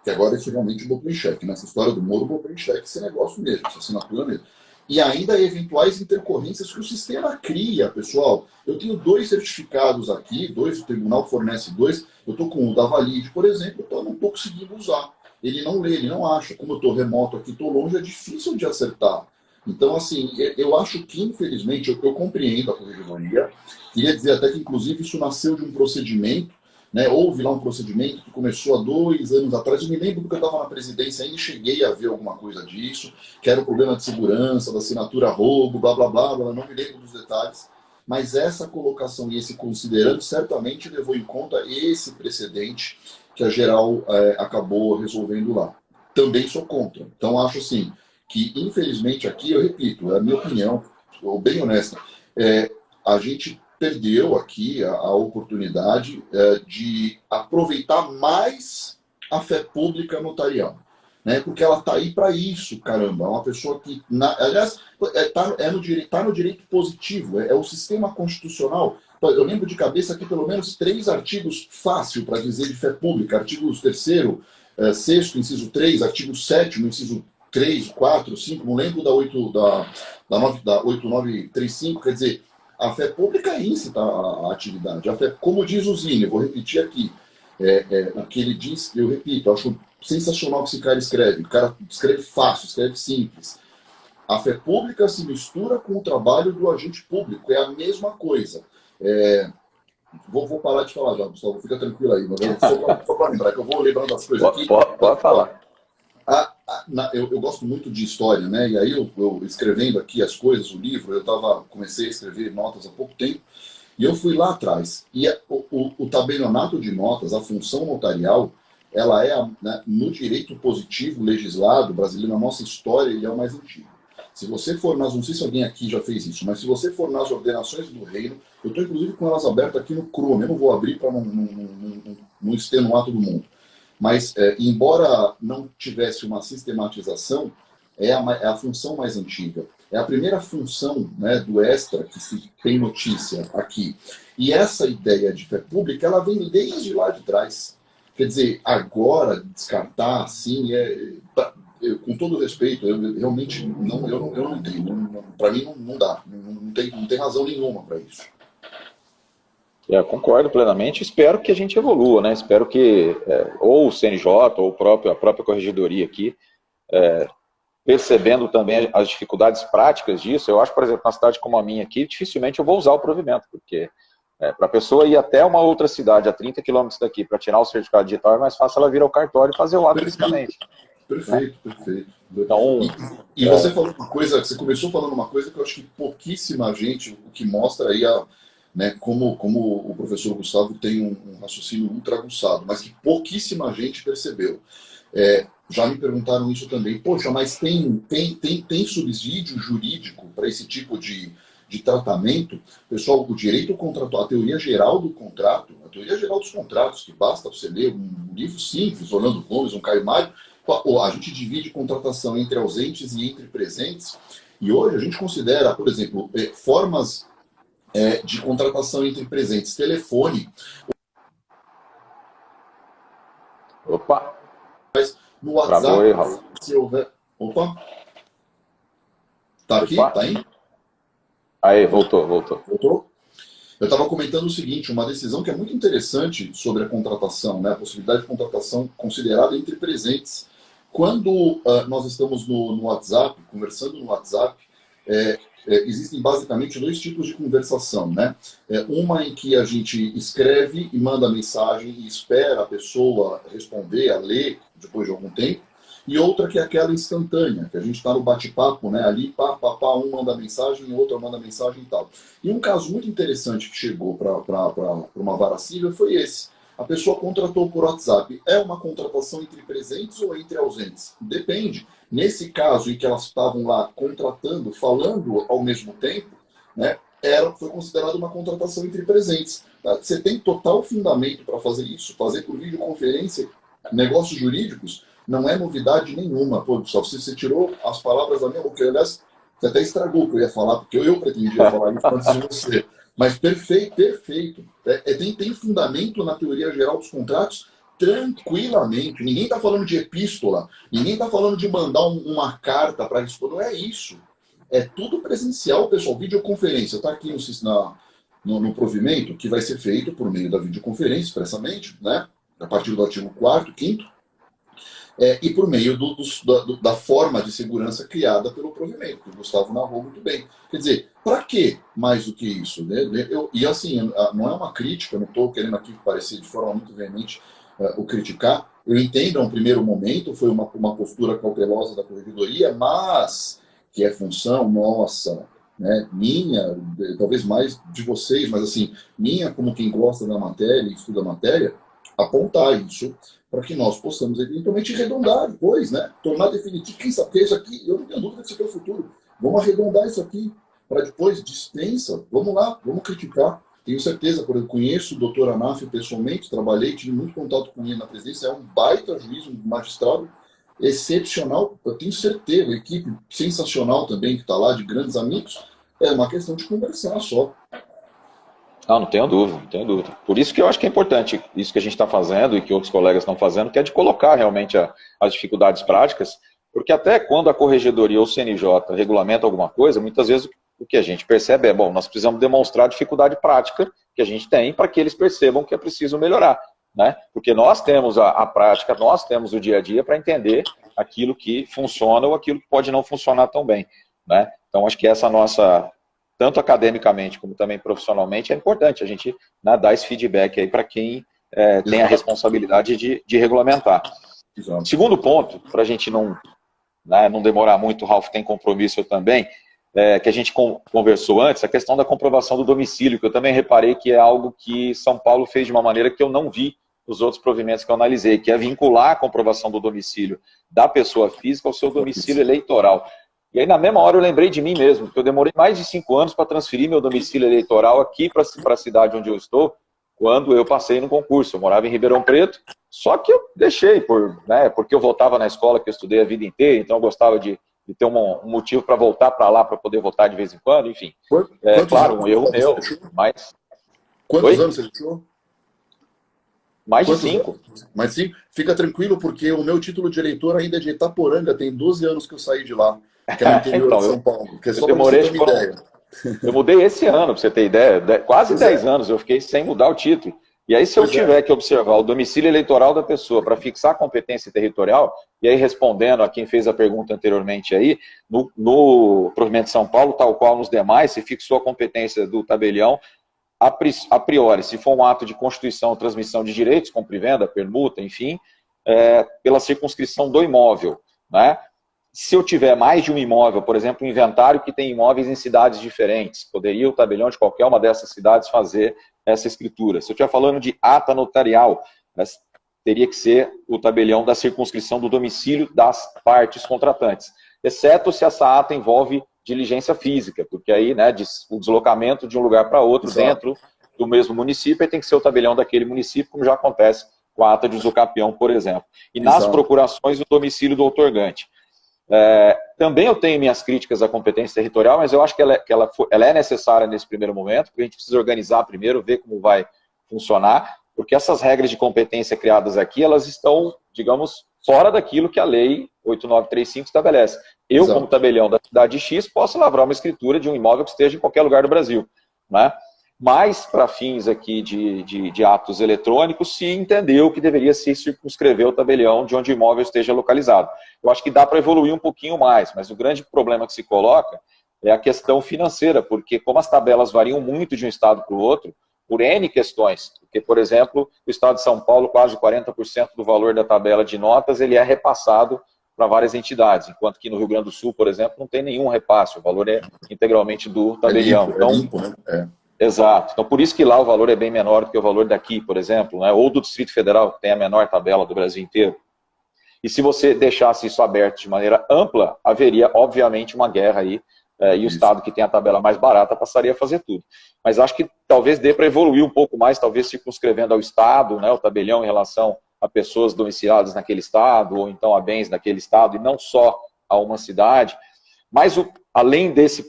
que agora esse realmente botou em xeque. Nessa história do Moro, botou em xeque esse negócio mesmo, essa assinatura mesmo. E ainda eventuais intercorrências que o sistema cria, pessoal. Eu tenho 2 certificados aqui, 2, o tribunal fornece 2. Eu estou com o da Valide, por exemplo, eu não estou conseguindo usar. Ele não lê, ele não acha. Como eu estou remoto aqui, estou longe, é difícil de acertar. Então, assim, eu acho que, infelizmente, eu compreendo a corregedoria. Queria dizer até que, inclusive, isso nasceu de um procedimento, né? Houve lá um procedimento que começou há 2 anos atrás. Eu me lembro porque eu estava na presidência ainda e cheguei a ver alguma coisa disso, que era o problema de segurança, da assinatura roubo, blá, blá, blá, blá, não me lembro dos detalhes. Mas essa colocação e esse considerando certamente levou em conta esse precedente que a geral acabou resolvendo lá. Também sou contra. Então, acho assim, que infelizmente aqui, eu repito, é a minha opinião, bem honesta, a gente perdeu aqui a oportunidade de aproveitar mais a fé pública notarial. Né? Porque ela está aí para isso, caramba. É uma pessoa que, aliás, está no direito positivo, é o sistema constitucional. Eu lembro de cabeça aqui pelo menos 3 artigos fácil para dizer de fé pública. Artigo 3º, 6º, inciso 3, artigo 7º, inciso 3, 4, 5, não lembro da 8935, quer dizer, a fé pública incita a atividade. A fé, como diz o Zine, eu vou repetir aqui, o que ele diz, eu repito, eu acho sensacional que esse cara escreve. O cara escreve fácil, escreve simples. A fé pública se mistura com o trabalho do agente público, é a mesma coisa. Vou parar de falar já, Gustavo, fica tranquilo aí. Só para lembrar, que eu vou lembrando das coisas aqui. Pode falar. Eu gosto muito de história, né? E aí eu escrevendo aqui as coisas, o livro, comecei a escrever notas há pouco tempo, e eu fui lá atrás. E o tabelionato de notas, a função notarial, ela né, no direito positivo legislado brasileiro, na nossa história, ele é o mais antigo. Se você for nas, não sei se alguém aqui já fez isso, mas se você for nas ordenações do reino, eu estou inclusive com elas abertas aqui no Chrome, eu não vou abrir para não extenuar todo mundo. Mas, embora não tivesse uma sistematização, é a função mais antiga. É a primeira função, né, do extra que se tem notícia aqui. E essa ideia de fé pública, ela vem desde lá de trás. Quer dizer, agora, descartar, assim, com todo respeito, eu realmente eu não entendo. Para mim, não dá. Não tem razão nenhuma para isso. Eu concordo plenamente. Espero que a gente evolua, né? Espero que ou o CNJ ou a própria corregedoria aqui, percebendo também as dificuldades práticas disso. Eu acho, por exemplo, na cidade como a minha aqui, dificilmente eu vou usar o provimento, porque para a pessoa ir até uma outra cidade a 30 quilômetros daqui para tirar o certificado digital, é mais fácil ela vir ao cartório e fazer o ato fisicamente. Perfeito, né? Perfeito. Então, você falou uma coisa, você começou falando uma coisa que eu acho que pouquíssima gente, o que mostra aí né, como o professor Gustavo tem um raciocínio ultra aguçado, mas que pouquíssima gente percebeu. Já me perguntaram isso também. Poxa, mas tem subsídio jurídico para esse tipo de tratamento? Pessoal, o direito contratual, a teoria geral do contrato, a teoria geral dos contratos, que basta você ler um livro simples, Orlando Gomes, um Caio Mário, a gente divide contratação entre ausentes e entre presentes, e hoje a gente considera, por exemplo, formas de contratação entre presentes, telefone. Opa! No WhatsApp, se houver... Opa! Tá aqui? Opa. Tá aí? Aí, voltou. Voltou? Eu estava comentando o seguinte, uma decisão que é muito interessante sobre a contratação, né? A possibilidade de contratação considerada entre presentes. Quando nós estamos no WhatsApp, conversando no WhatsApp, existem basicamente 2 tipos de conversação, né? Uma em que a gente escreve e manda mensagem e espera a pessoa responder, a ler depois de algum tempo. e outra que é aquela instantânea, que a gente está no bate-papo, né? Ali, um manda mensagem, outro manda mensagem e tal. E um caso muito interessante que chegou para uma vara civil foi esse. A pessoa contratou por WhatsApp. É uma contratação entre presentes ou entre ausentes? Depende. Nesse caso em que elas estavam lá contratando, falando ao mesmo tempo, né, foi considerado uma contratação entre presentes. Você tem total fundamento para fazer isso, fazer por videoconferência, negócios jurídicos, não é novidade nenhuma. Pô, Gustavo, você tirou as palavras da minha boca. Aliás, você até estragou o que eu ia falar, porque eu pretendia falar isso antes de você. Mas perfeito, perfeito. Tem fundamento na teoria geral dos contratos tranquilamente. Ninguém está falando de epístola, ninguém está falando de mandar uma carta para responder. Não é isso. É tudo presencial, pessoal. Videoconferência. Está aqui no provimento, que vai ser feito por meio da videoconferência, expressamente, né? A partir do artigo 4º, 5º, e por meio da forma de segurança criada pelo provimento, que o Gustavo narrou muito bem. Quer dizer, para que mais do que isso? Né? E assim, não é uma crítica, não estou querendo aqui parecer de forma muito veemente o criticar. Eu entendo, a um primeiro momento, foi uma postura cautelosa da Corregedoria, mas que é função nossa, né, minha, talvez mais de vocês, mas assim, minha como quem gosta da matéria e estuda a matéria, apontar isso para que nós possamos eventualmente arredondar depois, né? Tornar definitivo. Quem sabe que isso aqui, eu não tenho dúvida que isso aqui é o futuro. Vamos arredondar isso aqui para depois dispensa. Vamos lá, vamos criticar. Tenho certeza, porque eu conheço o doutor Anaf pessoalmente, trabalhei, tive muito contato com ele na presidência, é um baita juiz, um magistrado excepcional. Eu tenho certeza, a equipe sensacional também que está lá, de grandes amigos. É uma questão de conversar só. Não tenho dúvida, não tenho dúvida. Por isso que eu acho que é importante isso que a gente está fazendo e que outros colegas estão fazendo, que é de colocar realmente as dificuldades práticas, porque até quando a Corregedoria ou o CNJ regulamenta alguma coisa, muitas vezes o que a gente percebe é, bom, nós precisamos demonstrar a dificuldade prática que a gente tem para que eles percebam que é preciso melhorar, né? Porque nós temos a prática, nós temos o dia a dia para entender aquilo que funciona ou aquilo que pode não funcionar tão bem, né? Então, acho que essa nossa... tanto academicamente como também profissionalmente, é importante a gente, né, dar esse feedback aí para quem tem a responsabilidade de regulamentar. Exato. Segundo ponto, para a gente não demorar muito, o Ralf tem compromisso, eu também, que a gente conversou antes, a questão da comprovação do domicílio, que eu também reparei que é algo que São Paulo fez de uma maneira que eu não vi nos outros provimentos que eu analisei, que é vincular a comprovação do domicílio da pessoa física ao seu domicílio eleitoral. E aí, na mesma hora, eu lembrei de mim mesmo, porque eu demorei mais de 5 anos para transferir meu domicílio eleitoral aqui para a cidade onde eu estou, quando eu passei no concurso. Eu morava em Ribeirão Preto, só que eu deixei, porque eu voltava na escola que eu estudei a vida inteira, então eu gostava de ter um motivo para voltar para lá, para poder votar de vez em quando, enfim. Claro, um erro meu, mas... Quantos anos você deixou? Mais de 5. Mais 5? Fica tranquilo, porque o meu título de eleitor ainda é de Itaporanga, tem 12 anos que eu saí de lá, que é no interior então, de São Paulo. Que é só eu demorei, pra você ter uma ideia. Eu mudei esse ano, para você ter ideia, quase 10 anos eu fiquei sem mudar o título. E aí, se eu tiver que observar o domicílio eleitoral da pessoa para fixar a competência territorial, e aí respondendo a quem fez a pergunta anteriormente aí, no provimento de São Paulo, tal qual nos demais, se fixou a competência do tabelião, a priori, se for um ato de constituição ou transmissão de direitos, compra e venda, permuta, enfim, pela circunscrição do imóvel, né? Se eu tiver mais de um imóvel, por exemplo, um inventário que tem imóveis em cidades diferentes, poderia o tabelião de qualquer uma dessas cidades fazer essa escritura. Se eu estiver falando de ata notarial, teria que ser o tabelião da circunscrição do domicílio das partes contratantes, exceto se essa ata envolve diligência física, porque aí, né, o deslocamento de um lugar para outro, exato, dentro do mesmo município, aí tem que ser o tabelião daquele município, como já acontece com a ata de usucapião, por exemplo. E nas exato, procurações, o domicílio do outorgante. Também eu tenho minhas críticas à competência territorial, mas eu acho que ela é necessária nesse primeiro momento, porque a gente precisa organizar primeiro, ver como vai funcionar, porque essas regras de competência criadas aqui, elas estão, digamos, fora daquilo que a lei 8935 estabelece. Eu, exato, como tabelião da cidade X, posso lavrar uma escritura de um imóvel que esteja em qualquer lugar do Brasil, né? Mas, para fins aqui de atos eletrônicos, se entendeu que deveria se circunscrever o tabelião de onde o imóvel esteja localizado. Eu acho que dá para evoluir um pouquinho mais, mas o grande problema que se coloca é a questão financeira, porque como as tabelas variam muito de um estado para o outro, por N questões, porque, por exemplo, o estado de São Paulo, quase 40% do valor da tabela de notas, ele é repassado várias entidades, enquanto que no Rio Grande do Sul, por exemplo, não tem nenhum repasse, o valor é integralmente do tabelião. É limpo, né? Exato. Então, por isso que lá o valor é bem menor do que o valor daqui, por exemplo, né? Ou do Distrito Federal, que tem a menor tabela do Brasil inteiro. E se você deixasse isso aberto de maneira ampla, haveria, obviamente, uma guerra aí, e o Estado que tem a tabela mais barata passaria a fazer tudo. Mas acho que talvez dê para evoluir um pouco mais, talvez circunscrevendo ao Estado, né, o tabelião em relação a pessoas domiciliadas naquele Estado, ou então a bens naquele Estado, e não só a uma cidade. Mas, além desse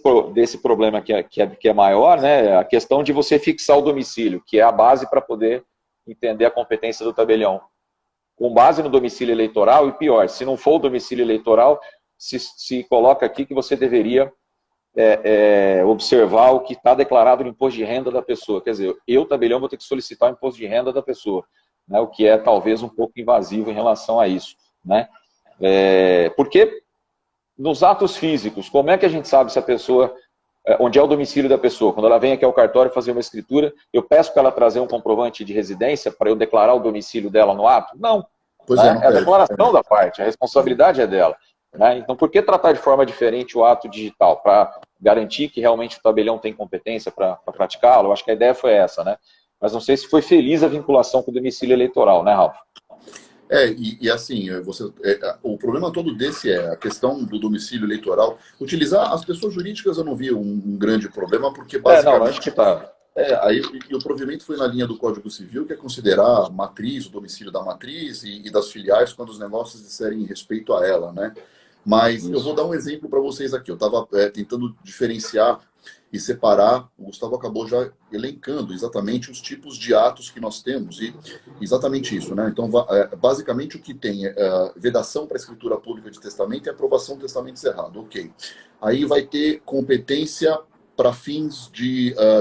problema que é maior, né, a questão de você fixar o domicílio, que é a base para poder entender a competência do tabelião. Com base no domicílio eleitoral, e pior, se não for o domicílio eleitoral, se coloca aqui que você deveria observar o que está declarado no imposto de renda da pessoa. Quer dizer, eu, tabelião, vou ter que solicitar o imposto de renda da pessoa, né, o que é talvez um pouco invasivo em relação a isso. Né? Porque nos atos físicos, como é que a gente sabe se a pessoa, onde é o domicílio da pessoa? Quando ela vem aqui ao cartório fazer uma escritura, eu peço para ela trazer um comprovante de residência para eu declarar o domicílio dela no ato? Não. Pois né? É a declaração da parte, a responsabilidade é dela. Né? Então, por que tratar de forma diferente o ato digital? Para garantir que realmente o tabelião tem competência para praticá-lo? Eu acho que a ideia foi essa, né? Mas não sei se foi feliz a vinculação com o domicílio eleitoral, né, Ralf? Assim, o problema todo desse é a questão do domicílio eleitoral. Utilizar as pessoas jurídicas eu não vi um grande problema, porque basicamente... não, acho que tá. E o provimento foi na linha do Código Civil, que é considerar a matriz, o domicílio da matriz e das filiais quando os negócios disserem respeito a ela, né? Mas eu vou dar um exemplo para vocês aqui. Eu estava tentando diferenciar e separar, o Gustavo acabou já elencando exatamente os tipos de atos que nós temos, e exatamente isso, né? Então, basicamente o que tem é vedação para escritura pública de testamento e aprovação do testamento cerrado, ok. Aí vai ter competência para fins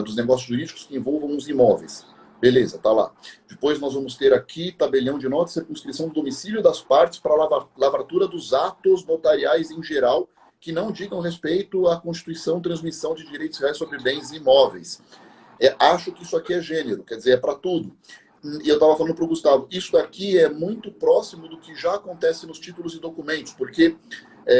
dos negócios jurídicos que envolvam os imóveis. Beleza, tá lá. Depois nós vamos ter aqui tabelião de nota e circunscrição do domicílio das partes para lavratura dos atos notariais em geral, que não digam respeito à constituição, transmissão de direitos reais sobre bens imóveis. Acho que isso aqui é gênero, quer dizer, é para tudo. E eu estava falando para o Gustavo, isso daqui é muito próximo do que já acontece nos títulos e documentos, porque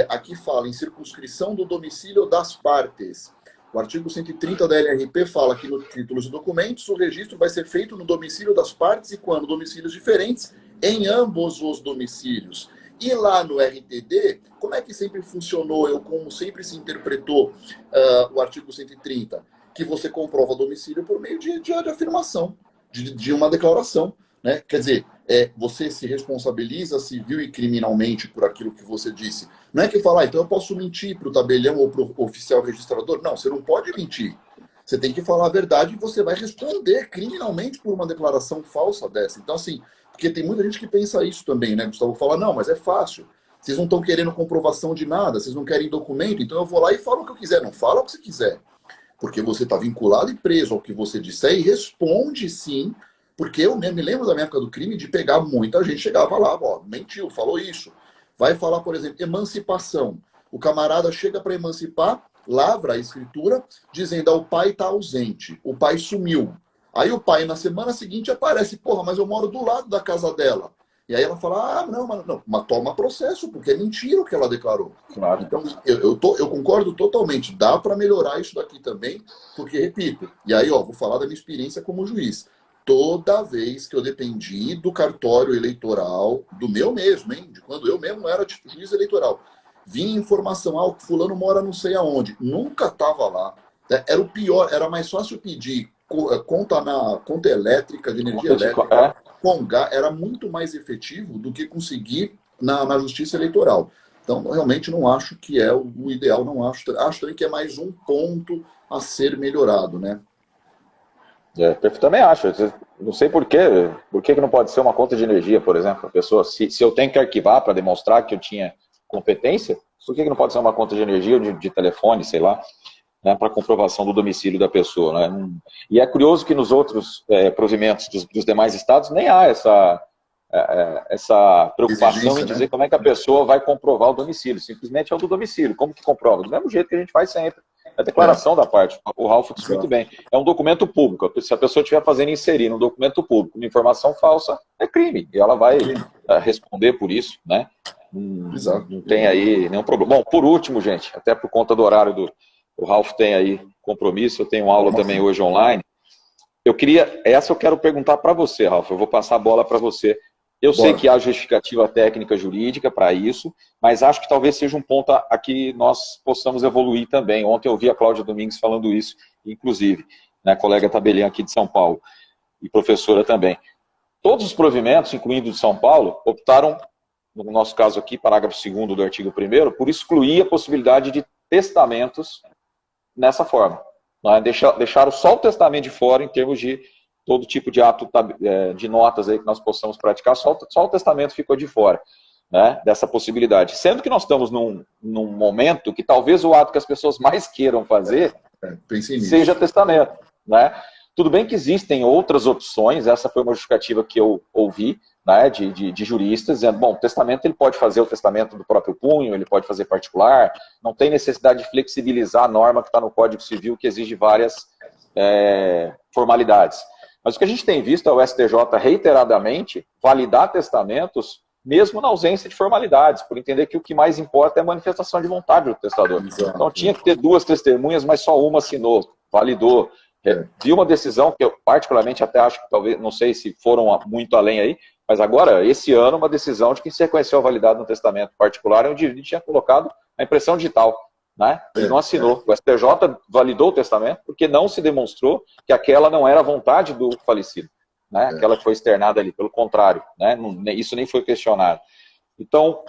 aqui fala em circunscrição do domicílio das partes. O artigo 130 da LRP fala que nos títulos e documentos o registro vai ser feito no domicílio das partes e quando domicílios diferentes, em ambos os domicílios. E lá no RTD, como é que sempre funcionou, como sempre se interpretou o artigo 130? Que você comprova domicílio por meio de afirmação, de uma declaração. Né? Quer dizer, você se responsabiliza civil e criminalmente por aquilo que você disse. Não é que falar, então eu posso mentir para o tabelião ou para o oficial registrador. Não, você não pode mentir. Você tem que falar a verdade e você vai responder criminalmente por uma declaração falsa dessa. Então, assim, porque tem muita gente que pensa isso também, né, Gustavo? Fala, não, mas é fácil. Vocês não estão querendo comprovação de nada, vocês não querem documento, então eu vou lá e falo o que eu quiser. Não fala o que você quiser. Porque você está vinculado e preso ao que você disser e responde sim. Porque eu me lembro da minha época do crime de pegar muita gente, chegava lá, ó, mentiu, falou isso. Vai falar, por exemplo, emancipação. O camarada chega para emancipar, lavra a escritura, dizendo, o pai está ausente, o pai sumiu. Aí o pai, na semana seguinte, aparece, porra, mas eu moro do lado da casa dela. E aí ela fala, não, mas toma processo, porque é mentira o que ela declarou. Claro. Então, eu concordo totalmente, dá para melhorar isso daqui também, porque, repito, e aí, ó, vou falar da minha experiência como juiz. Toda vez que eu dependi do cartório eleitoral, do meu mesmo, hein? De quando eu mesmo era tipo juiz eleitoral, vinha informação, fulano mora não sei aonde, nunca estava lá. Era o pior, era mais fácil pedir conta elétrica, de energia elétrica, com gás, era muito mais efetivo do que conseguir na justiça eleitoral. Então, realmente não acho que é o ideal, não acho também que é mais um ponto a ser melhorado, né? Eu também acho. Não sei por que não pode ser uma conta de energia, por exemplo. A pessoa, se eu tenho que arquivar para demonstrar que eu tinha competência, por que não pode ser uma conta de energia ou de telefone, sei lá, né, para comprovação do domicílio da pessoa? Né? E é curioso que nos outros provimentos dos demais estados nem há essa preocupação em dizer, né, como é que a pessoa vai comprovar o domicílio. Simplesmente é o do domicílio. Como que comprova? Do mesmo jeito que a gente faz sempre. A declaração da parte, o Ralf disse muito bem, é um documento público. Se a pessoa estiver fazendo inserir no documento público uma informação falsa, é crime. E ela vai responder por isso, né? Exato. Não tem aí nenhum problema. Bom, por último, gente, até por conta do horário o Ralph tem aí compromisso, eu tenho aula também hoje online. Eu quero perguntar para você, Ralph, eu vou passar a bola para você. Eu sei que há justificativa técnica jurídica para isso, mas acho que talvez seja um ponto a que nós possamos evoluir também. Ontem eu ouvi a Cláudia Domingues falando isso, inclusive, né, colega tabeliã aqui de São Paulo, e professora também. Todos os provimentos, incluindo o de São Paulo, optaram, no nosso caso aqui, parágrafo 2º do artigo 1º, por excluir a possibilidade de testamentos nessa forma. Deixaram só o testamento de fora em termos de todo tipo de ato de notas aí que nós possamos praticar, só o testamento ficou de fora, né, dessa possibilidade. Sendo que nós estamos num momento que talvez o ato que as pessoas mais queiram fazer seja testamento, né? Tudo bem que existem outras opções, essa foi uma justificativa que eu ouvi, né, de juristas, dizendo, bom, o testamento ele pode fazer o testamento do próprio punho, ele pode fazer particular, não tem necessidade de flexibilizar a norma que está no Código Civil, que exige várias formalidades. Mas o que a gente tem visto é o STJ reiteradamente validar testamentos, mesmo na ausência de formalidades, por entender que o que mais importa é a manifestação de vontade do testador. Exato. Então tinha que ter 2 testemunhas, mas só uma assinou, validou. Vi uma decisão que eu particularmente até acho que talvez, não sei se foram muito além aí, mas agora, esse ano, uma decisão de que se reconheceu a validade no testamento particular, onde ele tinha colocado a impressão digital, né? Ele não assinou. O STJ validou o testamento porque não se demonstrou que aquela não era a vontade do falecido, né? Aquela que foi externada ali, pelo contrário, né? Isso nem foi questionado. Então,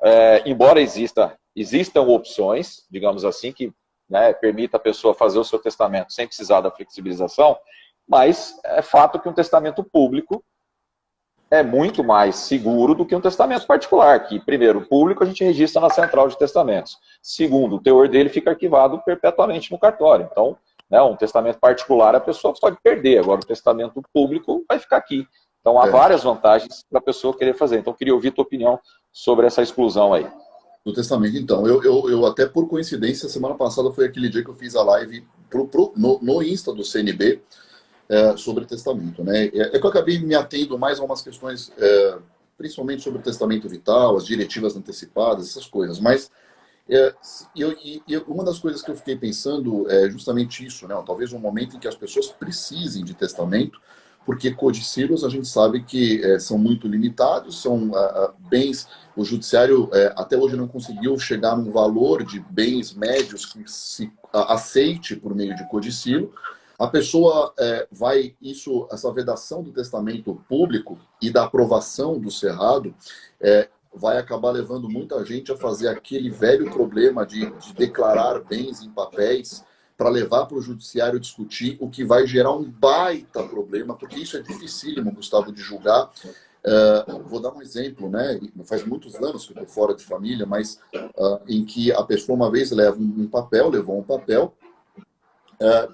embora existam opções, digamos assim, que, né, permita a pessoa fazer o seu testamento sem precisar da flexibilização, mas é fato que um testamento público é muito mais seguro do que um testamento particular, que, primeiro, o público a gente registra na central de testamentos. Segundo, o teor dele fica arquivado perpetuamente no cartório. Então, né, um testamento particular a pessoa pode perder, agora o testamento público vai ficar aqui. Então, há várias vantagens para a pessoa querer fazer. Então, eu queria ouvir a tua opinião sobre essa exclusão aí. Do testamento, então. Eu até por coincidência, semana passada foi aquele dia que eu fiz a live no Insta do CNB sobre testamento, né? É que eu acabei me atendo mais a umas questões, principalmente sobre o testamento vital, as diretivas antecipadas, essas coisas. Mas uma das coisas que eu fiquei pensando é justamente isso, né? Talvez um momento em que as pessoas precisem de testamento, porque codicílios a gente sabe que são muito limitados, são bens. O judiciário até hoje não conseguiu chegar num valor de bens médios que se aceite por meio de codicílio. A pessoa essa vedação do testamento público e da aprovação do cerrado vai acabar levando muita gente a fazer aquele velho problema de declarar bens em papéis para levar para o judiciário discutir, o que vai gerar um baita problema, porque isso é dificílimo, Gustavo, de julgar. Vou dar um exemplo, né? Faz muitos anos que eu estou fora de família, mas em que a pessoa uma vez levou um papel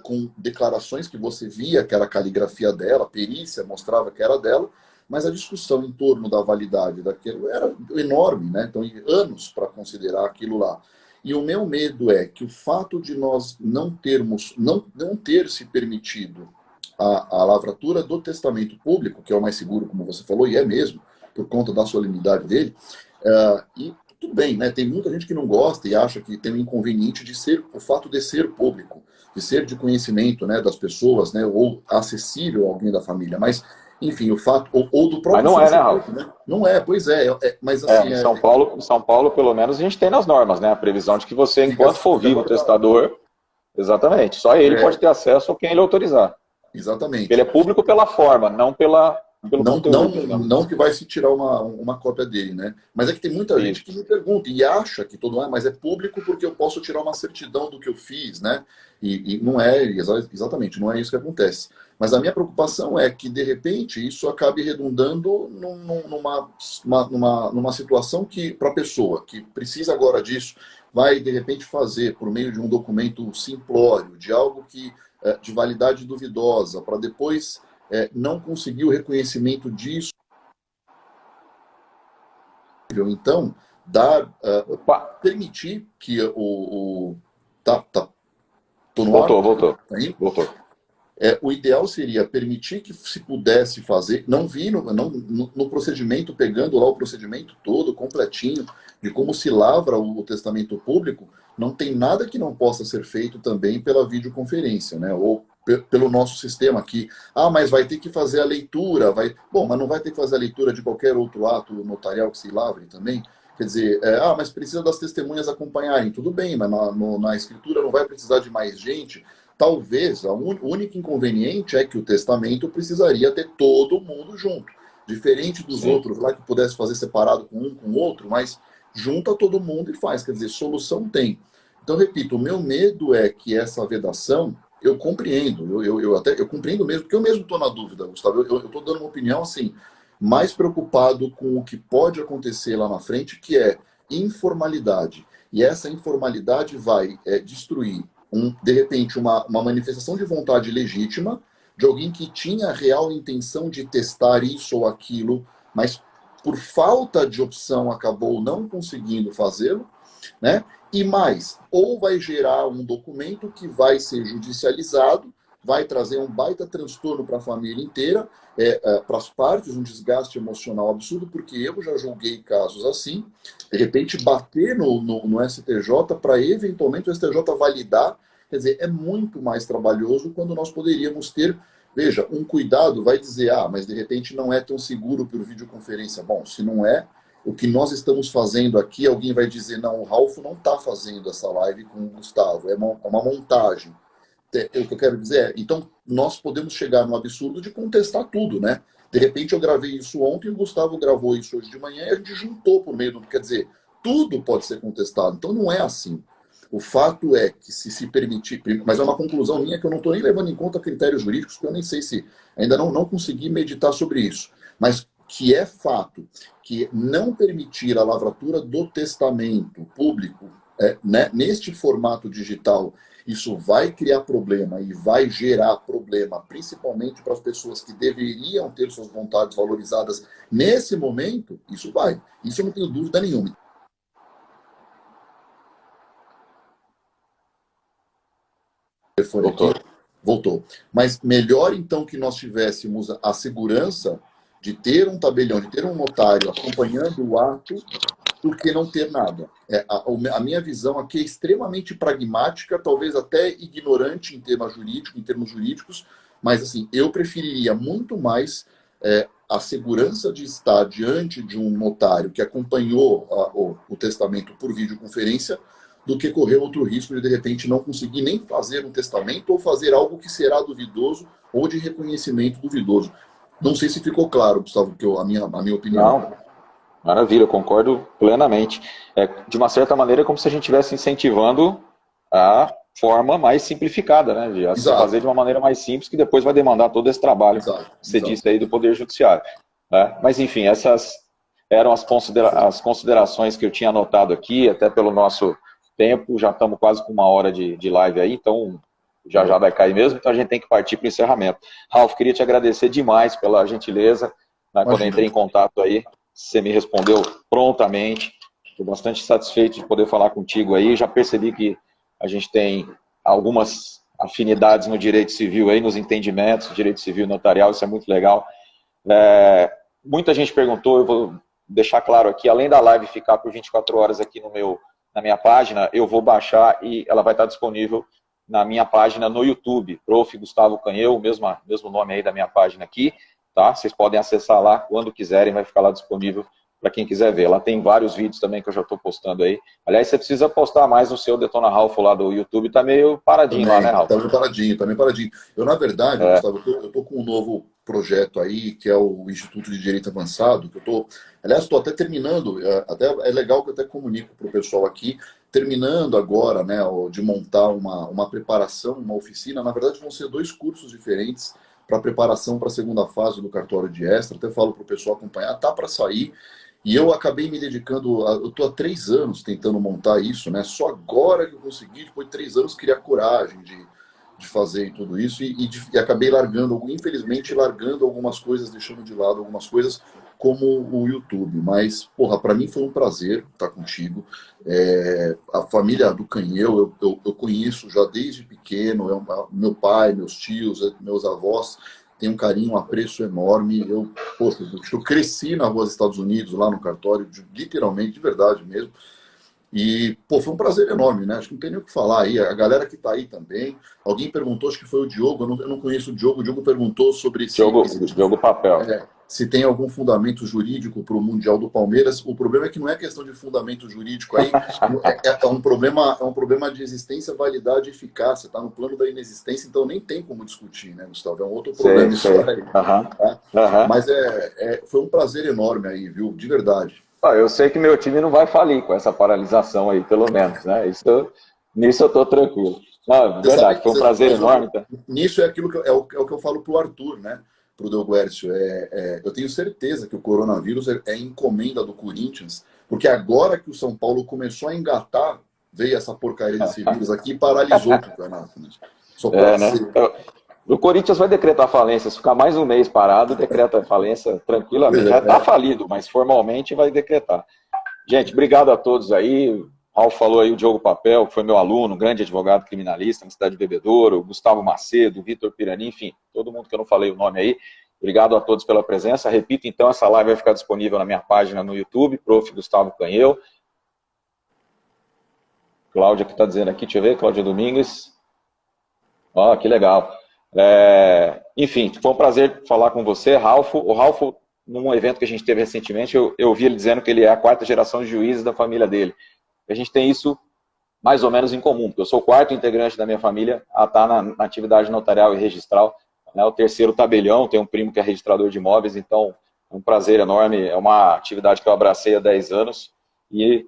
com declarações que você via que era a caligrafia dela, a perícia mostrava que era dela, mas a discussão em torno da validade daquilo era enorme, né? Então, anos para considerar aquilo lá. E o meu medo é que o fato de nós não ter se permitido a lavratura do testamento público, que é o mais seguro, como você falou, e é mesmo, por conta da solenidade dele, e tudo bem, né? Tem muita gente que não gosta e acha que tem um inconveniente o fato de ser público, de ser de conhecimento, né, das pessoas, né, ou acessível a alguém da família, mas enfim, o fato, ou do próprio... Mas não é, né, Ralf? Né? Não é, pois mas assim... Em São Paulo, pelo menos, a gente tem nas normas, né, a previsão de que você, enquanto for vivo o testador, exatamente, só ele pode ter acesso a quem ele autorizar. Exatamente. Ele é público pela forma, não pelo conteúdo. Não que vai se tirar uma cópia dele, né? Mas é que tem muita gente que me pergunta e acha que mas é público porque eu posso tirar uma certidão do que eu fiz, né? E não é, exatamente, não é isso que acontece. Mas a minha preocupação é que, de repente, isso acabe redundando numa situação que, para a pessoa que precisa agora disso, vai, de repente, fazer por meio de um documento simplório, de algo de validade duvidosa, para depois não conseguir o reconhecimento disso. Então, permitir que tô no ar? Voltou. o ideal seria permitir que se pudesse fazer, não vi no procedimento, pegando lá o procedimento todo, completinho, de como se lavra o testamento público, não tem nada que não possa ser feito também pela videoconferência, né? Ou pelo nosso sistema aqui. Ah, mas vai ter que fazer a leitura, vai... Bom, mas não vai ter que fazer a leitura de qualquer outro ato notarial que se lavre também? Quer dizer, mas precisa das testemunhas acompanharem. Tudo bem, mas na escritura não vai precisar de mais gente. Talvez, o único inconveniente é que o testamento precisaria ter todo mundo junto. Diferente dos Sim. outros lá que pudesse fazer separado com um com o outro, mas junta todo mundo e faz. Quer dizer, solução tem. Então, repito, o meu medo é que essa vedação, eu compreendo, eu compreendo mesmo, porque eu mesmo estou na dúvida, Gustavo. Eu estou dando uma opinião assim, mais preocupado com o que pode acontecer lá na frente, que é informalidade. E essa informalidade vai destruir, de repente, uma manifestação de vontade legítima de alguém que tinha a real intenção de testar isso ou aquilo, mas por falta de opção acabou não conseguindo fazê-lo, né? E mais, ou vai gerar um documento que vai ser judicializado, vai trazer um baita transtorno para a família inteira, para as partes, um desgaste emocional absurdo, porque eu já julguei casos assim, de repente bater no STJ para eventualmente o STJ validar, quer dizer, é muito mais trabalhoso quando nós poderíamos ter, veja, um cuidado, vai dizer, mas de repente não é tão seguro por videoconferência. Bom, se não é, o que nós estamos fazendo aqui, alguém vai dizer, não, o Ralf não está fazendo essa live com o Gustavo, é uma montagem. O que eu quero dizer então, nós podemos chegar no absurdo de contestar tudo, né? De repente eu gravei isso ontem, o Gustavo gravou isso hoje de manhã e a gente juntou por meio do... Quer dizer, tudo pode ser contestado. Então não é assim. O fato é que se permitir... Mas é uma conclusão minha que eu não estou nem levando em conta critérios jurídicos, porque eu nem sei se... Ainda não consegui meditar sobre isso. Mas que é fato que não permitir a lavratura do testamento público, né, neste formato digital, isso vai criar problema e vai gerar problema, principalmente para as pessoas que deveriam ter suas vontades valorizadas nesse momento, isso vai. Isso eu não tenho dúvida nenhuma. Voltou. Voltou. Mas melhor então que nós tivéssemos a segurança de ter um tabelião, de ter um notário acompanhando o ato, do que não ter nada. A minha visão aqui é extremamente pragmática, talvez até ignorante em termos jurídicos, mas assim, eu preferiria muito mais a segurança de estar diante de um notário que acompanhou o testamento por videoconferência, do que correr outro risco de repente não conseguir nem fazer um testamento ou fazer algo que será duvidoso ou de reconhecimento duvidoso. Não sei se ficou claro, Gustavo, a minha opinião. Não, maravilha, eu concordo plenamente. De uma certa maneira, é como se a gente estivesse incentivando a forma mais simplificada, né? De se fazer de uma maneira mais simples, que depois vai demandar todo esse trabalho que você disse aí do Poder Judiciário. Né? Mas, enfim, essas eram as considerações que eu tinha anotado aqui, até pelo nosso tempo, já estamos quase com 1 hora de live aí, então já vai cair mesmo, então a gente tem que partir para o encerramento. Ralf, queria te agradecer demais pela gentileza, né, quando eu entrei em contato aí, você me respondeu prontamente, estou bastante satisfeito de poder falar contigo aí, já percebi que a gente tem algumas afinidades no direito civil aí, nos entendimentos, direito civil e notarial, isso é muito legal. Muita gente perguntou, eu vou deixar claro aqui, além da live ficar por 24 horas aqui na minha página, eu vou baixar e ela vai estar disponível na minha página no YouTube, Prof. Gustavo Canheu, o mesmo nome aí da minha página aqui, tá? Vocês podem acessar lá quando quiserem, vai ficar lá disponível para quem quiser ver. Lá tem vários vídeos também que eu já estou postando aí. Aliás, você precisa postar mais no seu Detona Ralf lá do YouTube, tá meio paradinho também, lá, né, Ralf? Tá meio paradinho. Eu, na verdade, Gustavo, eu tô com um novo projeto aí, que é o Instituto de Direito Avançado, que aliás, estou até terminando, até é legal que eu até comunico para o pessoal aqui, terminando agora, né, de montar uma preparação, uma oficina. Na verdade, vão ser 2 cursos diferentes para preparação para a segunda fase do cartório de extra. Até falo para o pessoal acompanhar, tá para sair. E eu acabei me dedicando, eu estou há 3 anos tentando montar isso, né? Só agora que eu consegui, depois de 3 anos, criar coragem de fazer tudo isso e acabei largando, infelizmente, largando algumas coisas, deixando de lado algumas coisas, como o YouTube. Mas, porra, para mim foi um prazer estar contigo. A família do Canheu eu conheço já desde pequeno, meu pai, meus tios, meus avós, tem um carinho, um apreço enorme. Poxa, eu cresci na rua dos Estados Unidos, lá no cartório, literalmente, de verdade mesmo. E, pô, foi um prazer enorme, né? Acho que não tem nem o que falar aí. A galera que tá aí também. Alguém perguntou, acho que foi o Diogo, eu não conheço o Diogo perguntou sobre Diogo Papel. se tem algum fundamento jurídico para o Mundial do Palmeiras. O problema é que não é questão de fundamento jurídico aí, é um problema de existência, validade e eficácia, tá no plano da inexistência, então nem tem como discutir, né, Gustavo? É um outro problema isso aí. Tá? Mas foi um prazer enorme aí, viu? De verdade. Eu sei que meu time não vai falir com essa paralisação aí, pelo menos, né? Nisso eu tô tranquilo. Não, verdade, foi um prazer enorme. Nisso é aquilo é o que eu falo pro Arthur, né? Pro Del Guercio. Eu tenho certeza que o coronavírus é encomenda do Corinthians, porque agora que o São Paulo começou a engatar, veio essa porcaria desse vírus aqui e paralisou o campeonato. Né? Só pode ser. O Corinthians vai decretar falência, se ficar mais um mês parado, decreta falência tranquilamente. Já está falido, mas formalmente vai decretar. Gente, obrigado a todos aí. O Ralf falou aí o Diogo Papel, que foi meu aluno, grande advogado criminalista na cidade de Bebedouro, o Gustavo Macedo, o Vitor Pirani, enfim, todo mundo que eu não falei o nome aí. Obrigado a todos pela presença. Repito, então, essa live vai ficar disponível na minha página no YouTube, Prof. Gustavo Canheu. Cláudia que está dizendo aqui, deixa eu ver, Cláudia Domingues. Ó, que legal. Enfim, foi um prazer falar com você, Ralf. O Ralf, num evento que a gente teve recentemente, eu vi ele dizendo que ele é a 4ª geração de juízes da família dele. A gente tem isso mais ou menos em comum, porque eu sou o 4º integrante da minha família a estar na atividade notarial e registral, né, o 3º tabelião, tem um primo que é registrador de imóveis, então é um prazer enorme, é uma atividade que eu abracei há 10 anos e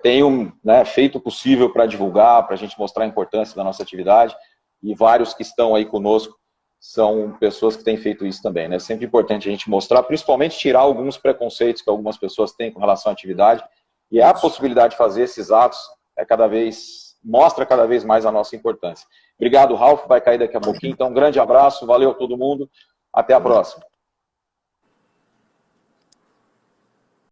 tenho feito o possível para divulgar, para a gente mostrar a importância da nossa atividade. E vários que estão aí conosco são pessoas que têm feito isso também, né? É sempre importante a gente mostrar, principalmente tirar alguns preconceitos que algumas pessoas têm com relação à atividade, e a possibilidade de fazer esses atos mostra cada vez mais a nossa importância. Obrigado, Ralf, vai cair daqui a pouquinho, então um grande abraço, valeu a todo mundo, até a próxima.